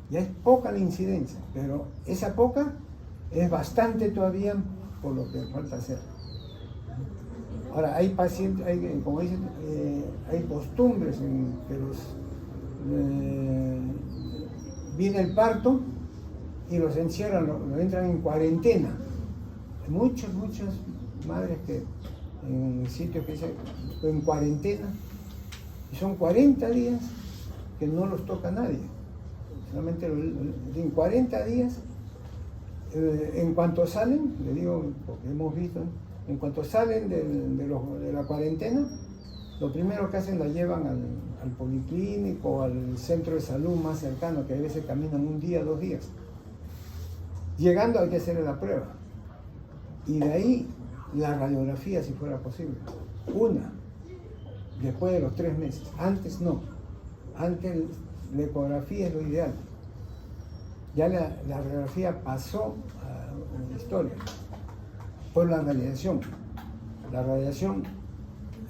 Ya es poca la incidencia, pero esa poca es bastante todavía por lo que falta hacer. Ahora, hay pacientes, como dicen, hay costumbres en que viene el parto y los encierran, lo entran en cuarentena. Hay muchas madres que en sitios que dicen en cuarentena, y son 40 días que no los toca nadie. Solamente en 40 días, en cuanto salen, le digo, porque hemos visto, en cuanto salen de la cuarentena, lo primero que hacen la llevan al policlínico, al centro de salud más cercano, que a veces caminan un día, 2 días. Llegando hay que hacerle la prueba. Y de ahí la radiografía, si fuera posible. Una, después de los 3 meses. Antes no. Antes la ecografía es lo ideal. Ya la radiografía pasó a la historia por la radiación. La radiación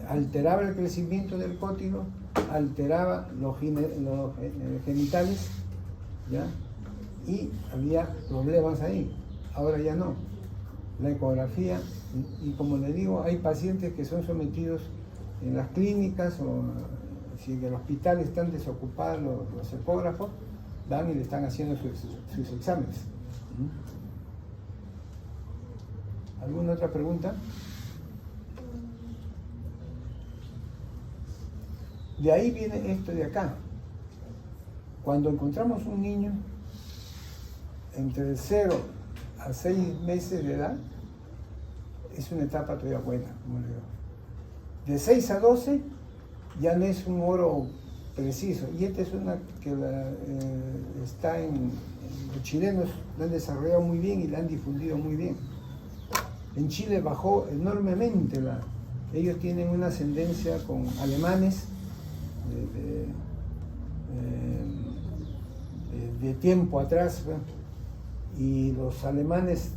alteraba el crecimiento del cótilo, alteraba los genitales, ¿ya? Y había problemas ahí. Ahora ya no. La ecografía, y como le digo, hay pacientes que son sometidos en las clínicas o si en el hospital están desocupados los ecógrafos, van y le están haciendo sus exámenes. ¿Alguna otra pregunta? De ahí viene esto de acá. Cuando encontramos un niño entre 0 a 6 meses de edad, es una etapa todavía buena, como le digo. De 6 a 12 ya no es un oro preciso. Y esta es una que está en los chilenos, la han desarrollado muy bien y la han difundido muy bien. En Chile bajó enormemente ellos tienen una ascendencia con alemanes de tiempo atrás, ¿no? Y los alemanes,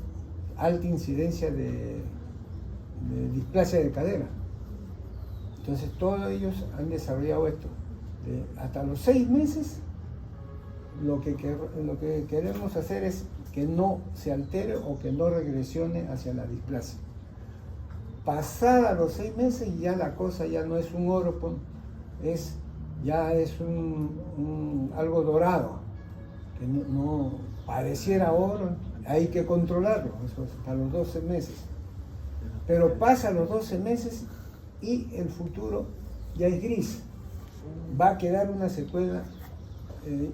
alta incidencia de displasia de cadera. Entonces todos ellos han desarrollado esto. Hasta los 6 meses lo que queremos hacer es que no se altere o que no regresione hacia la displasia. Pasada los 6 meses ya la cosa ya no es un oro, ya es algo dorado, que no pareciera oro, hay que controlarlo, eso hasta los 12 meses. Pero pasa los 12 meses y el futuro ya es gris, va a quedar una secuela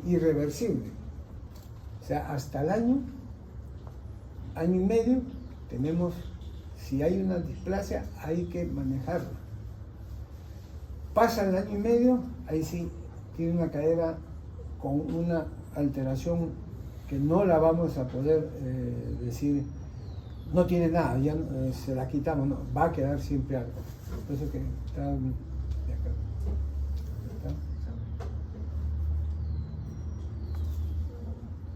irreversible. O sea, hasta el año y medio tenemos, si hay una displasia, hay que manejarla. Pasa el año y medio, ahí sí tiene una cadera con una alteración que no la vamos a poder decir, no tiene nada, ya se la quitamos, no, va a quedar siempre algo. Por eso que está de acá. ¿Está?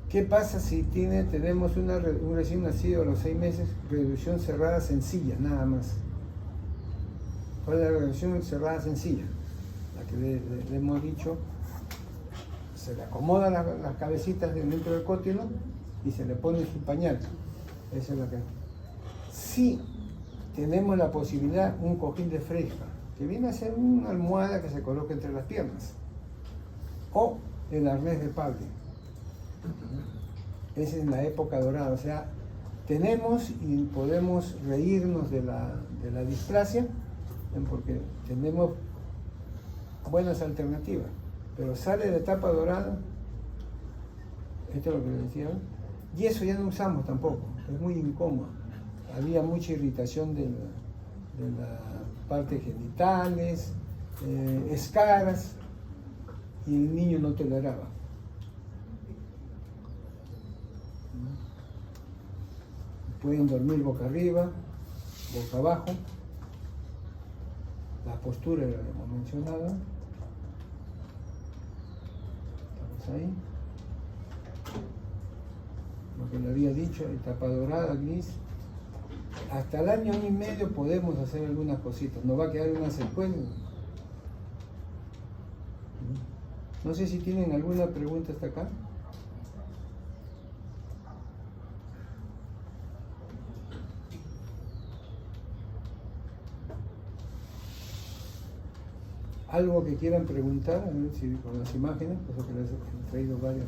¿Qué pasa si tenemos un recién nacido a los 6 meses, reducción cerrada sencilla, nada más? ¿Cuál es la reducción cerrada sencilla? La que le hemos dicho, se le acomodan las cabecitas dentro del cótilo y se le pone su pañal. Esa es la que... Si tenemos la posibilidad, un cojín de fresca, que viene a ser una almohada que se coloca entre las piernas, o el arnés de Pavlov. Esa es la época dorada, o sea, tenemos y podemos reírnos de la displasia, porque tenemos buenas alternativas, pero sale de la etapa dorada, esto es lo que les decía, y eso ya no usamos tampoco, es muy incómodo. Había mucha irritación de la parte genitales, escaras, y el niño no toleraba. Pueden dormir boca arriba, boca abajo. La postura ya la hemos mencionado. Estamos ahí. Lo que le había dicho, etapa dorada, gris. Hasta el año y medio podemos hacer algunas cositas. Nos va a quedar una secuela. No sé si tienen alguna pregunta hasta acá. algo que quieran preguntar, a ver si con las imágenes, pues que les he traído varias.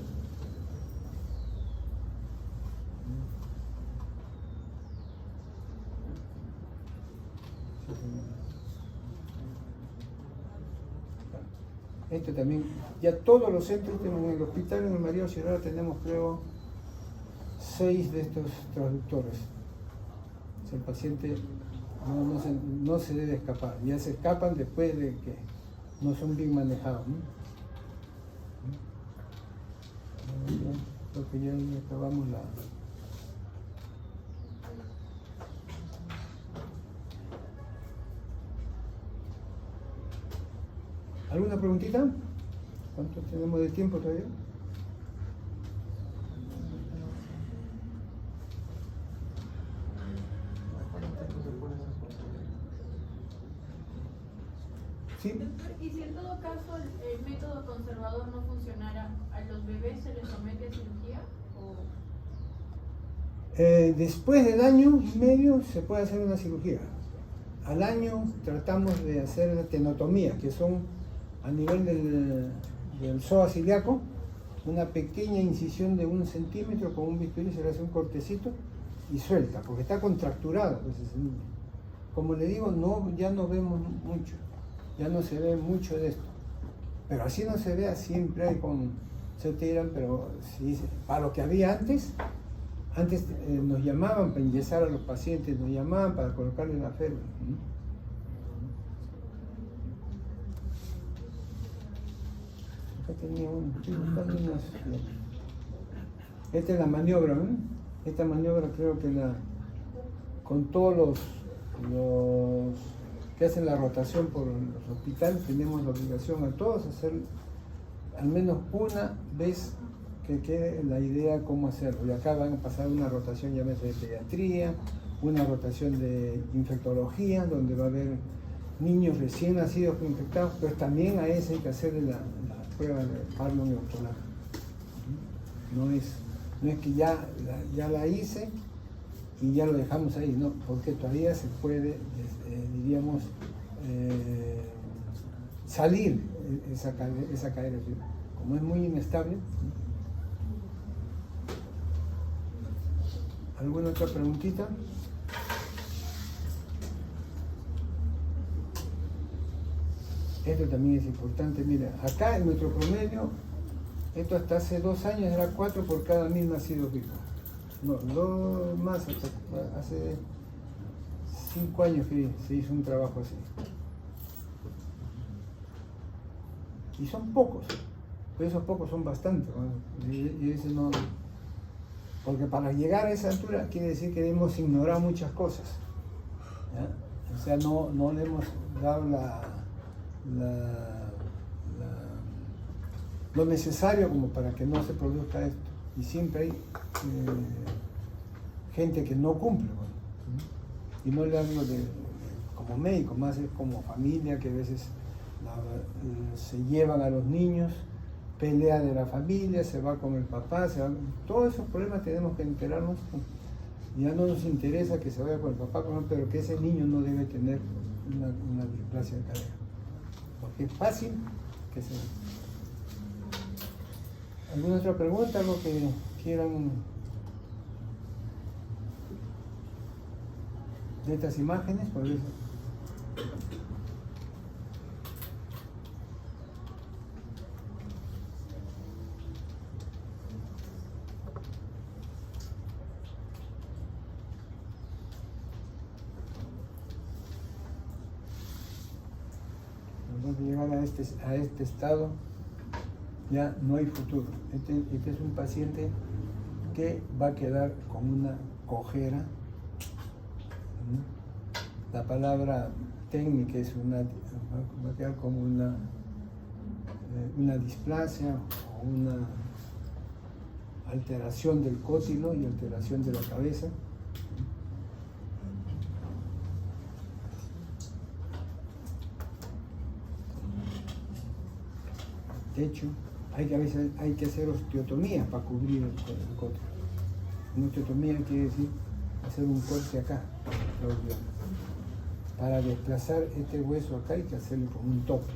Este también, ya todos los centros, en el hospital, en el María Auxiliadora, tenemos creo 6 de estos transductores. O sea, el paciente no se debe escapar, ya se escapan después de que no son bien manejados, ¿no? Creo que ya acabamos la... ¿Alguna preguntita? ¿Cuánto tenemos de tiempo todavía? ¿Sí? Y si en todo caso el método conservador no funcionara, ¿a los bebés se les somete a cirugía? Después del año y medio se puede hacer una cirugía. Al año tratamos de hacer la tenotomía, que son a nivel del psoas ilíaco, una pequeña incisión de 1 centímetro con un bisturí, se le hace un cortecito y suelta, porque está contracturado pues, ese niño. Como le digo, ya no vemos mucho, ya no se ve mucho de esto, pero así no se vea, siempre hay se tiran, pero sí, para lo que había antes nos llamaban para enyesar a los pacientes, nos llamaban para colocarle una férula. Acá tenía esta es la maniobra, ¿no? Esta maniobra creo que con todos los que hacen la rotación por los hospitales, tenemos la obligación a todos hacer al menos una vez que quede la idea cómo hacerlo. Y acá van a pasar una rotación, llámese de pediatría, una rotación de infectología, donde va a haber niños recién nacidos infectados, pero también a ese hay que hacerle la prueba de Parlon neutronal. No es que ya la hice y ya lo dejamos ahí, no, porque todavía se puede, diríamos, salir esa cadera. Como es muy inestable. ¿Alguna otra preguntita? Esto también es importante. Mira, acá en nuestro promedio, esto hasta hace 2 años era 4 por cada 1000 nacidos vivos. No, 2 más, hace 5 años que se hizo un trabajo así. Y son pocos, pero esos pocos son bastantes. ¿No? Y ese no, porque para llegar a esa altura quiere decir que hemos ignorado muchas cosas. ¿Ya? O sea, no le hemos dado lo necesario como para que no se produzca esto. Y siempre hay gente que no cumple. ¿No? Y no le hablo como médico, más es como familia, que a veces se llevan a los niños, pelea de la familia, se va con el papá, todos esos problemas tenemos que enterarnos. Ya no nos interesa que se vaya con el papá, pero que ese niño no debe tener una displasia de cadera. Porque es fácil que se... ¿Alguna otra pregunta? ¿Algo que quieran de estas imágenes? Por eso. De llegar a este estado ya no hay futuro. Este es un paciente que va a quedar con una cojera. La palabra técnica es va a quedar como una displasia o una alteración del cótilo y alteración de la cabeza. De hecho, a veces hay que hacer osteotomía para cubrir el cótilo. Una osteotomía quiere decir hacer un corte acá, para desplazar este hueso acá hay que hacerle como un tope.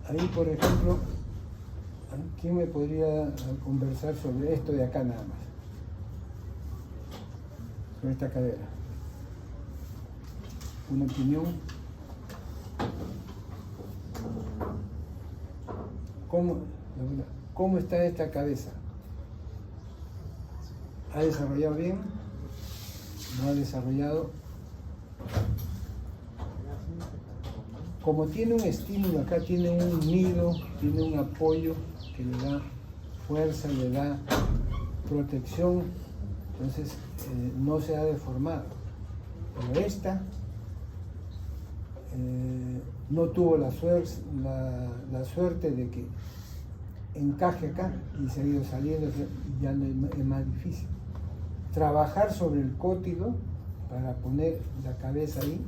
Ahí, por ejemplo, ¿quién me podría conversar sobre esto de acá nada más? Sobre esta cadera. ¿Una opinión? ¿Cómo está esta cabeza? ¿Ha desarrollado bien? ¿No ha desarrollado? Como tiene un estímulo acá, tiene un nido, tiene un apoyo que le da fuerza, le da protección, entonces no se ha deformado. Pero esta no tuvo la suerte de que encaje acá y se ha ido saliendo, y ya no es más difícil. Trabajar sobre el cótigo para poner la cabeza ahí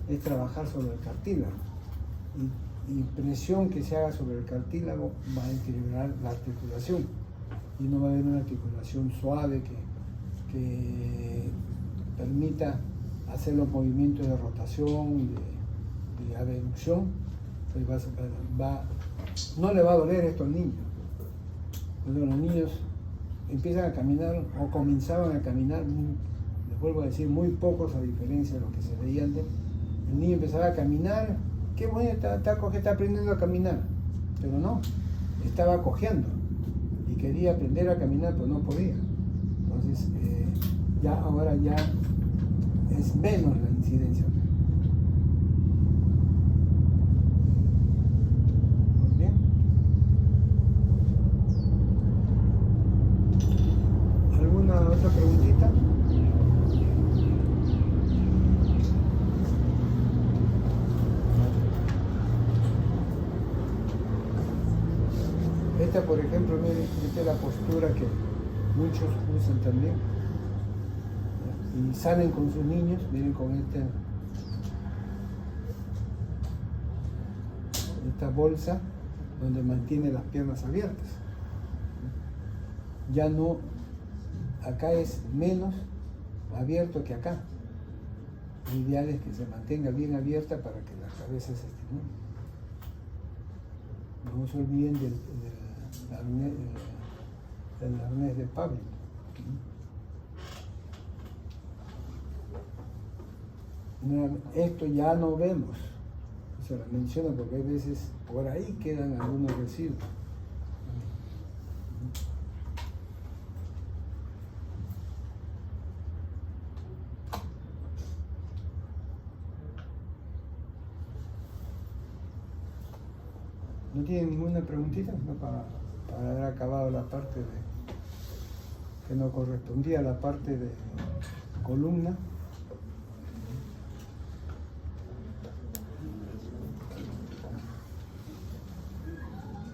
es trabajar sobre el cartílago. Y presión que se haga sobre el cartílago va a equilibrar la articulación y no va a haber una articulación suave que permita hacer los movimientos de rotación, de abducción. Pues no le va a doler esto al niño. Cuando los niños empiezan a caminar o comenzaban a caminar, les vuelvo a decir, muy pocos a diferencia de lo que se veía antes, el niño empezaba a caminar. Qué bueno, está aprendiendo a caminar, pero no, estaba cojeando y quería aprender a caminar, pero no podía. Entonces, ahora ya es menos la incidencia. Muy bien. ¿Alguna otra preguntita? Esta, por ejemplo, miren, esta es la postura que muchos usan también. Y salen con sus niños, miren, con esta bolsa donde mantiene las piernas abiertas. Ya no, acá es menos abierto que acá. Lo ideal es que se mantenga bien abierta para que la cabeza se estimule. No se olviden del arnés de Pablo. Esto ya no vemos, se lo menciono porque a veces por ahí quedan algunos residuos. ¿No tienen ninguna preguntita? No, para haber acabado la parte que no correspondía a la parte de columna.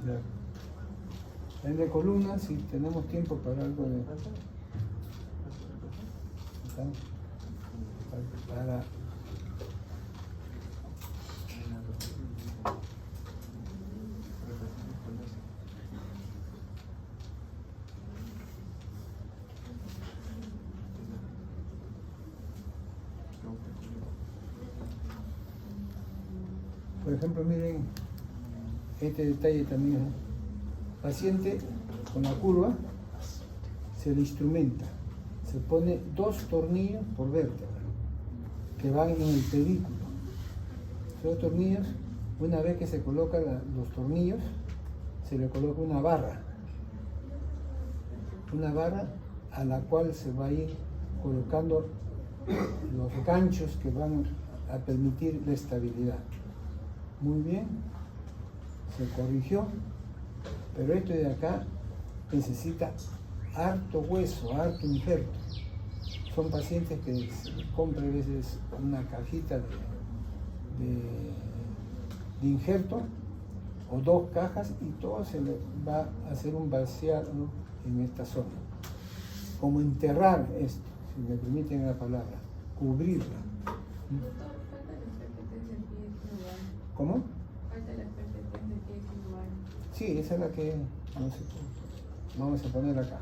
Ya. En de columna, si tenemos tiempo para algo de... Para por ejemplo, miren este detalle también. Paciente con la curva, se le instrumenta, se pone 2 tornillos por vértebra que van en el pedículo. Esos tornillos, una vez que se colocan los tornillos, se le coloca una barra a la cual se va a ir colocando los ganchos que van a permitir la estabilidad. Muy bien, se corrigió, pero esto de acá necesita harto hueso, harto injerto. Son pacientes que se compran a veces una cajita de injerto o 2 cajas y todo se le va a hacer un vaciado en esta zona. Como enterrar esto, si me permiten la palabra, cubrirla. ¿Cómo? Sí, esa es la que no sé, vamos a poner acá.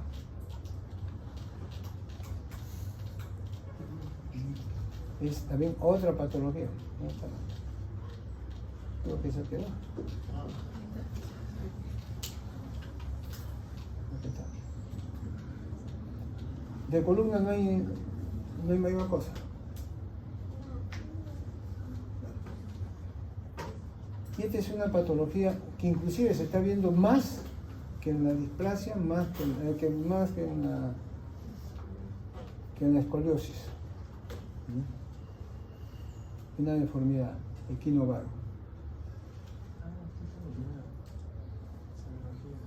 Es también otra patología. Creo que se quedó. De columna no hay mayor cosa. Y esta es una patología que inclusive se está viendo más que en la displasia, más que en la escoliosis. Una deformidad equinovaro.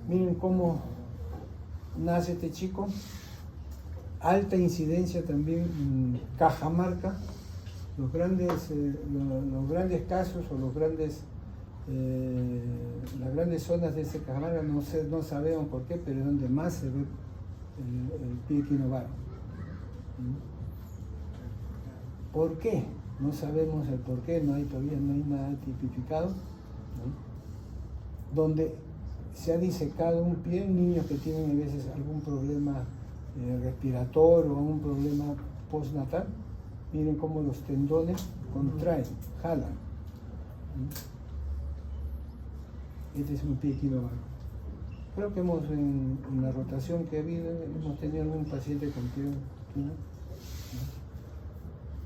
Miren cómo nace este chico. Alta incidencia también en Cajamarca. Los grandes casos o las grandes zonas de ese Cajamarca, no sabemos por qué, pero es donde más se ve el pie equinovaro. ¿Por qué? No sabemos el por qué, todavía no hay nada tipificado, ¿no? Donde se ha disecado un pie, niños que tienen a veces algún problema respiratorio o algún problema postnatal, miren cómo los tendones contraen, jalan. Este es un pie equinovaro. Creo que en la rotación que ha habido, hemos tenido algún paciente con pie equinovaro,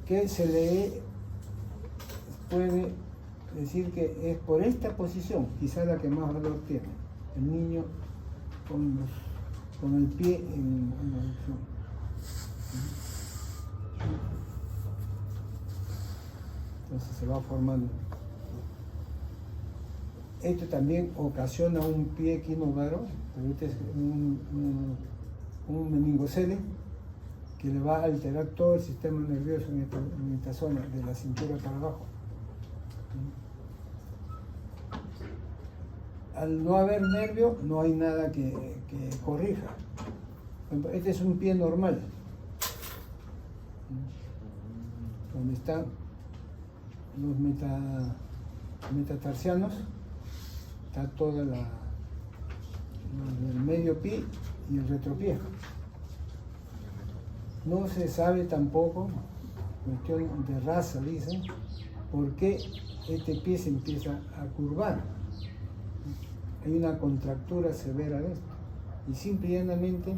que se le puede decir que es por esta posición, quizá la que más valor tiene. El niño con el pie en la adducción. Entonces se va formando. Esto también ocasiona un pie equinovaro, pero este es un meningocele que le va a alterar todo el sistema nervioso en esta zona, de la cintura para abajo. Al no haber nervio, no hay nada que corrija. Este es un pie normal, donde están los metatarsianos, está toda el medio pie y el retropié. No se sabe tampoco, cuestión de raza dicen, por qué este pie se empieza a curvar. Hay una contractura severa de esto. Y simple y llanamente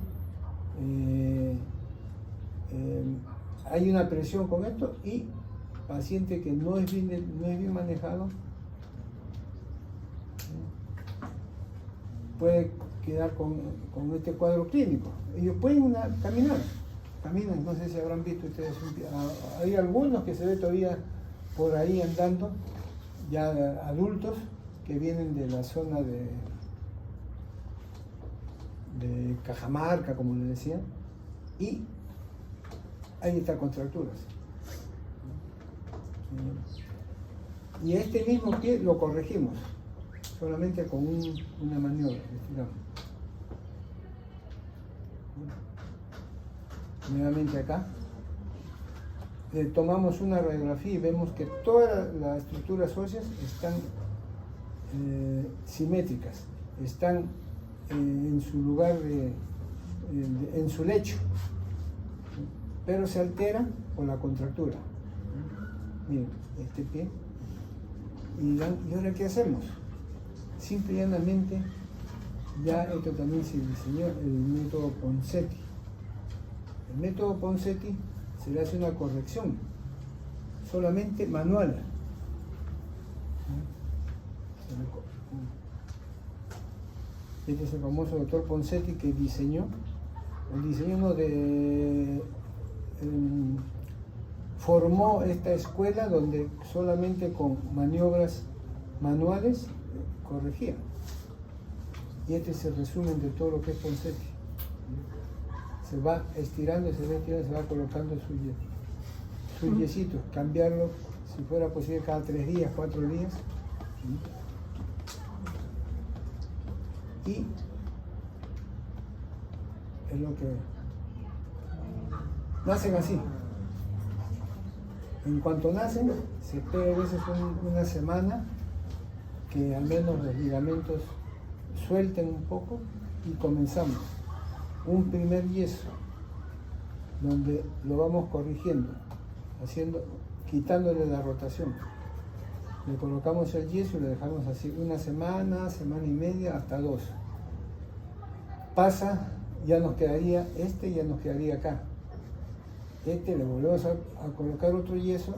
hay una presión con esto, y paciente que no es bien manejado puede quedar con este cuadro clínico. Ellos pueden caminan, no sé si habrán visto ustedes, hay algunos que se ve todavía por ahí andando, ya adultos, que vienen de la zona de Cajamarca, como les decía, y hay estas contracturas. Y este mismo pie lo corregimos, solamente con una maniobra, estiramos. Nuevamente acá. Tomamos una radiografía y vemos que todas las estructuras óseas están simétricas, están en su lugar, en su lecho, pero se altera por la contractura. Miren, este pie. Y ahora, ¿qué hacemos? Simple y llanamente, ya esto también se diseñó, el método Ponseti. El método Ponseti se le hace una corrección, solamente manual. Este es el famoso doctor Ponseti que diseñó, formó esta escuela donde solamente con maniobras manuales corregía. Y este es el resumen de todo lo que es Ponseti. Se va estirando, se va colocando sus yesitos, cambiarlo si fuera posible cada 3 días, 4 días. Y es lo que nacen así. En cuanto nacen, se espera a veces una semana que al menos los ligamentos suelten un poco, y comenzamos un primer yeso donde lo vamos corrigiendo, quitándole la rotación. Le colocamos el yeso y lo dejamos así una semana, semana y media, hasta 2. Pasa ya nos quedaría acá. Le volvemos a colocar otro yeso,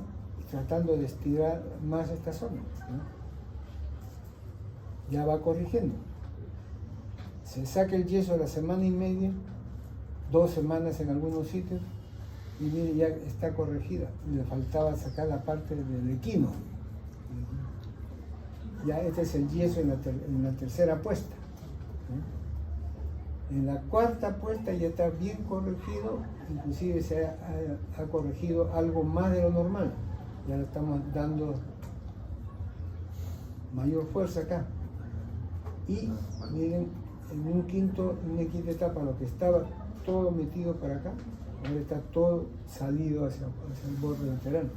tratando de estirar más esta zona, ¿no? Ya va corrigiendo. Se saca el yeso a la semana y media, 2 semanas en algunos sitios, y mire, ya está corregida. Le faltaba sacar la parte del equino. Ya este es el yeso en la tercera puesta, ¿no? En la cuarta puesta ya está bien corregido, inclusive se ha corregido algo más de lo normal. Ya le estamos dando mayor fuerza acá. Y miren, en una quinta etapa, lo que estaba todo metido para acá, ahora está todo salido hacia el borde lateral.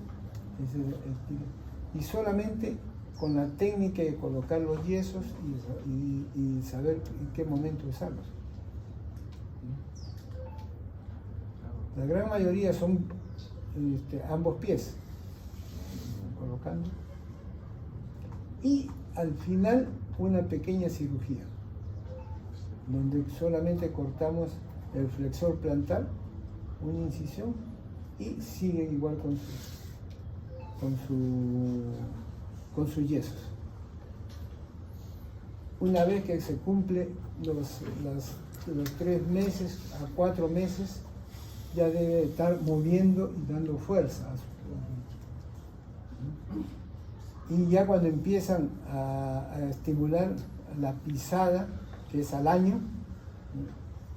Ese es y solamente con la técnica de colocar los yesos y saber en qué momento usarlos. La gran mayoría son ambos pies, colocando. Y al final una pequeña cirugía, donde solamente cortamos el flexor plantar, una incisión, y siguen igual con sus yesos. Una vez que se cumple los 3 meses a 4 meses, ya debe estar moviendo y dando fuerza a su cuerpo. Y ya cuando empiezan a estimular la pisada, que es al año,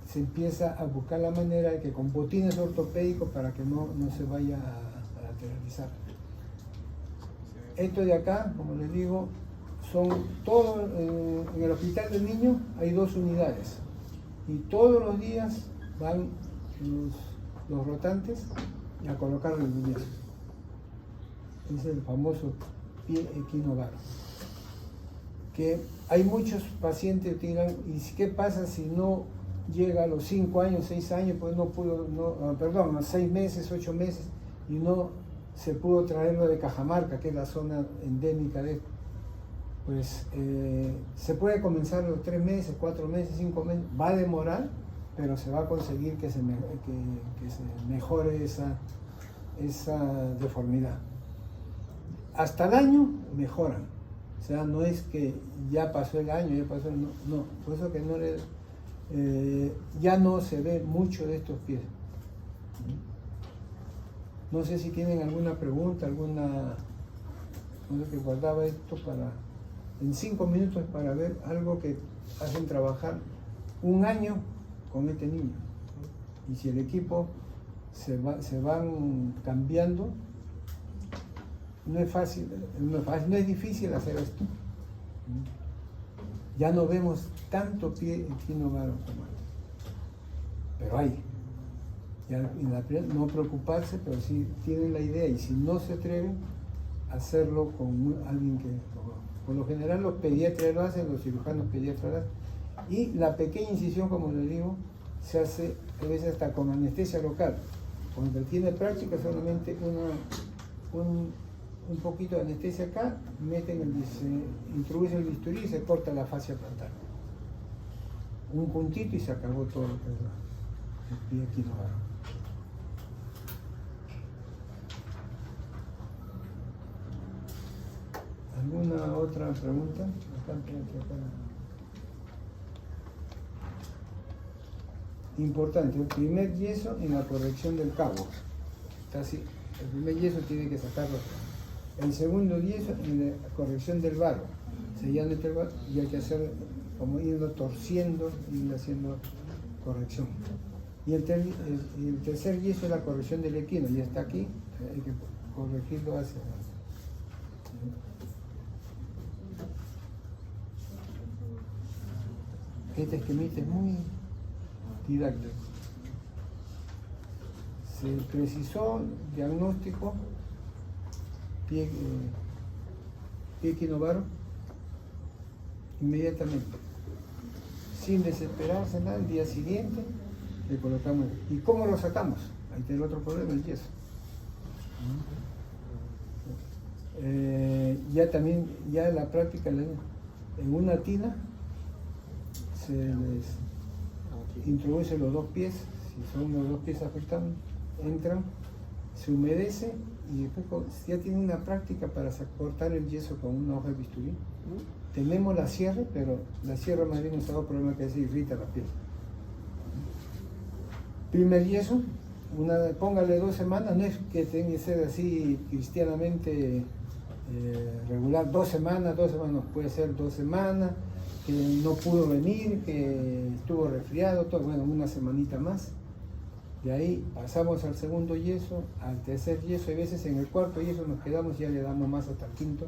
se empieza a buscar la manera de que con botines ortopédicos para que no se vaya a lateralizar. Esto de acá, como les digo, son todos, en el hospital del niño hay 2 unidades y todos los días van los rotantes a colocar el yeso. Es el famoso pie equinovaro. Que hay muchos pacientes que dirán, ¿y qué pasa si no llega a los 5 años, 6 años, pues no pudo, a 6 meses, 8 meses, y no se pudo traerlo de Cajamarca, que es la zona endémica de esto? Pues se puede comenzar los 3 meses, 4 meses, 5 meses, va a demorar, pero se va a conseguir que se mejore esa deformidad. Hasta el año mejoran, o sea, no es que ya pasó el año, no, por eso que ya no se ve mucho de estos pies. No sé si tienen alguna pregunta, no sé, que guardaba esto en 5 minutos para ver algo que hacen trabajar 1 año con este niño. Y si el equipo se van cambiando, no es fácil, no es difícil hacer esto. Ya no vemos tanto pie equinovaro como antes, pero hay. Ya no preocuparse, pero si tienen la idea, y si no se atreven, hacerlo con alguien que, por lo general los pediatras lo hacen, los cirujanos pediatras lo hacen, y la pequeña incisión, como les digo, se hace a veces hasta con anestesia local. Cuando tiene práctica, solamente un poquito de anestesia acá, se introduce el bisturí y se corta la fascia plantar. Un puntito y se acabó todo lo que es el pie equinovaro. ¿Alguna otra pregunta? Importante, el primer yeso en la corrección del cabo. Está así, el primer yeso tiene que sacarlo. El segundo yeso en la corrección del varo. Sellando el varo y hay que hacer como irlo torciendo, ir haciendo corrección. Y el tercer yeso es la corrección del equino, ya está aquí, hay que corregirlo hacia adelante. Este esquemita es muy didáctico. Se precisó diagnóstico pie equinovaro inmediatamente, sin desesperarse nada. El día siguiente le colocamos. ¿Y cómo lo sacamos? Ahí está el otro problema, el yeso. Ya la práctica en una tina introduce los dos pies, si son los dos pies afectados, entran, se humedece y después ya tiene una práctica para cortar el yeso con una hoja de bisturí. Tenemos la sierra, pero la sierra más bien nos ha dado problema que se irrita la piel. Primer yeso, póngale 2 semanas, no es que tenga que ser así cristianamente regular, 2 semanas, puede ser 2 semanas, que no pudo venir, que estuvo resfriado, todo, bueno, una semanita más. De ahí pasamos al segundo yeso, al tercer yeso, y a veces en el cuarto yeso nos quedamos, ya le damos más hasta el quinto.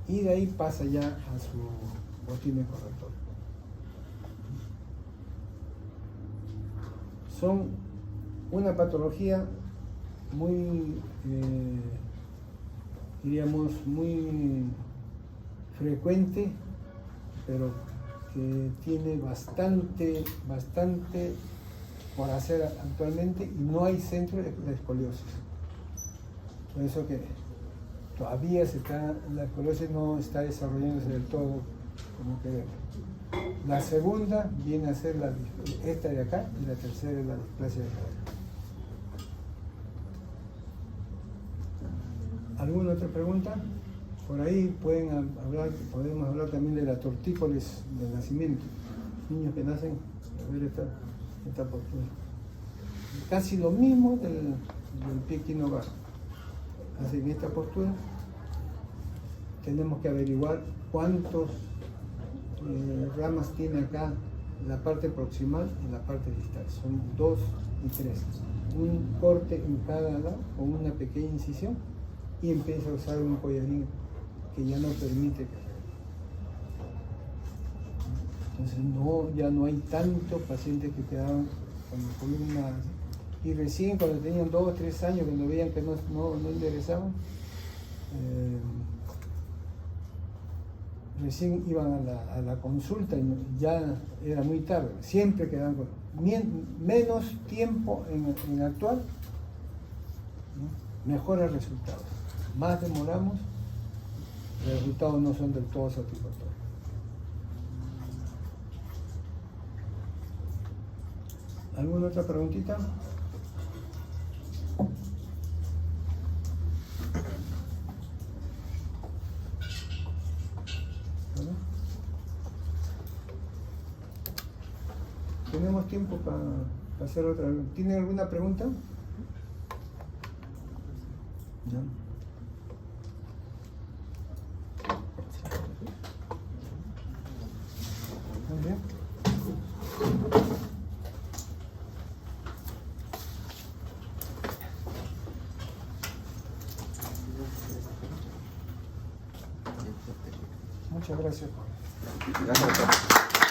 Y de ahí pasa ya a su botín corrector. Son una patología muy, diríamos, muy frecuente, pero que tiene bastante por hacer actualmente y no hay centro de escoliosis. Por eso que todavía la escoliosis no está desarrollándose del todo como queremos. La segunda viene a ser esta de acá y la tercera es la displasia de cadera. ¿Alguna otra pregunta? Por ahí podemos hablar también de la tortícolis del nacimiento. Niños que nacen, a ver esta postura. Casi lo mismo del pie equinovar. Así que en esta postura tenemos que averiguar cuántos ramas tiene acá la parte proximal y la parte distal. Son 2 y 3. Un corte en cada lado con una pequeña incisión y empieza a usar un collarín que ya no permite que. Entonces ya no hay tantos pacientes que quedaban con la columna. Y recién cuando tenían 2 o 3 años, cuando veían que no enderezaban, recién iban a la consulta y ya era muy tarde. Siempre quedaban con menos tiempo en actuar, ¿no? Mejores resultados. Más demoramos, los resultados no son del todo satisfactorios. ¿Alguna otra preguntita? Tenemos tiempo para hacer otra. ¿Tienen alguna pregunta? ¿Ya? Muy bien. Muchas gracias. Gracias.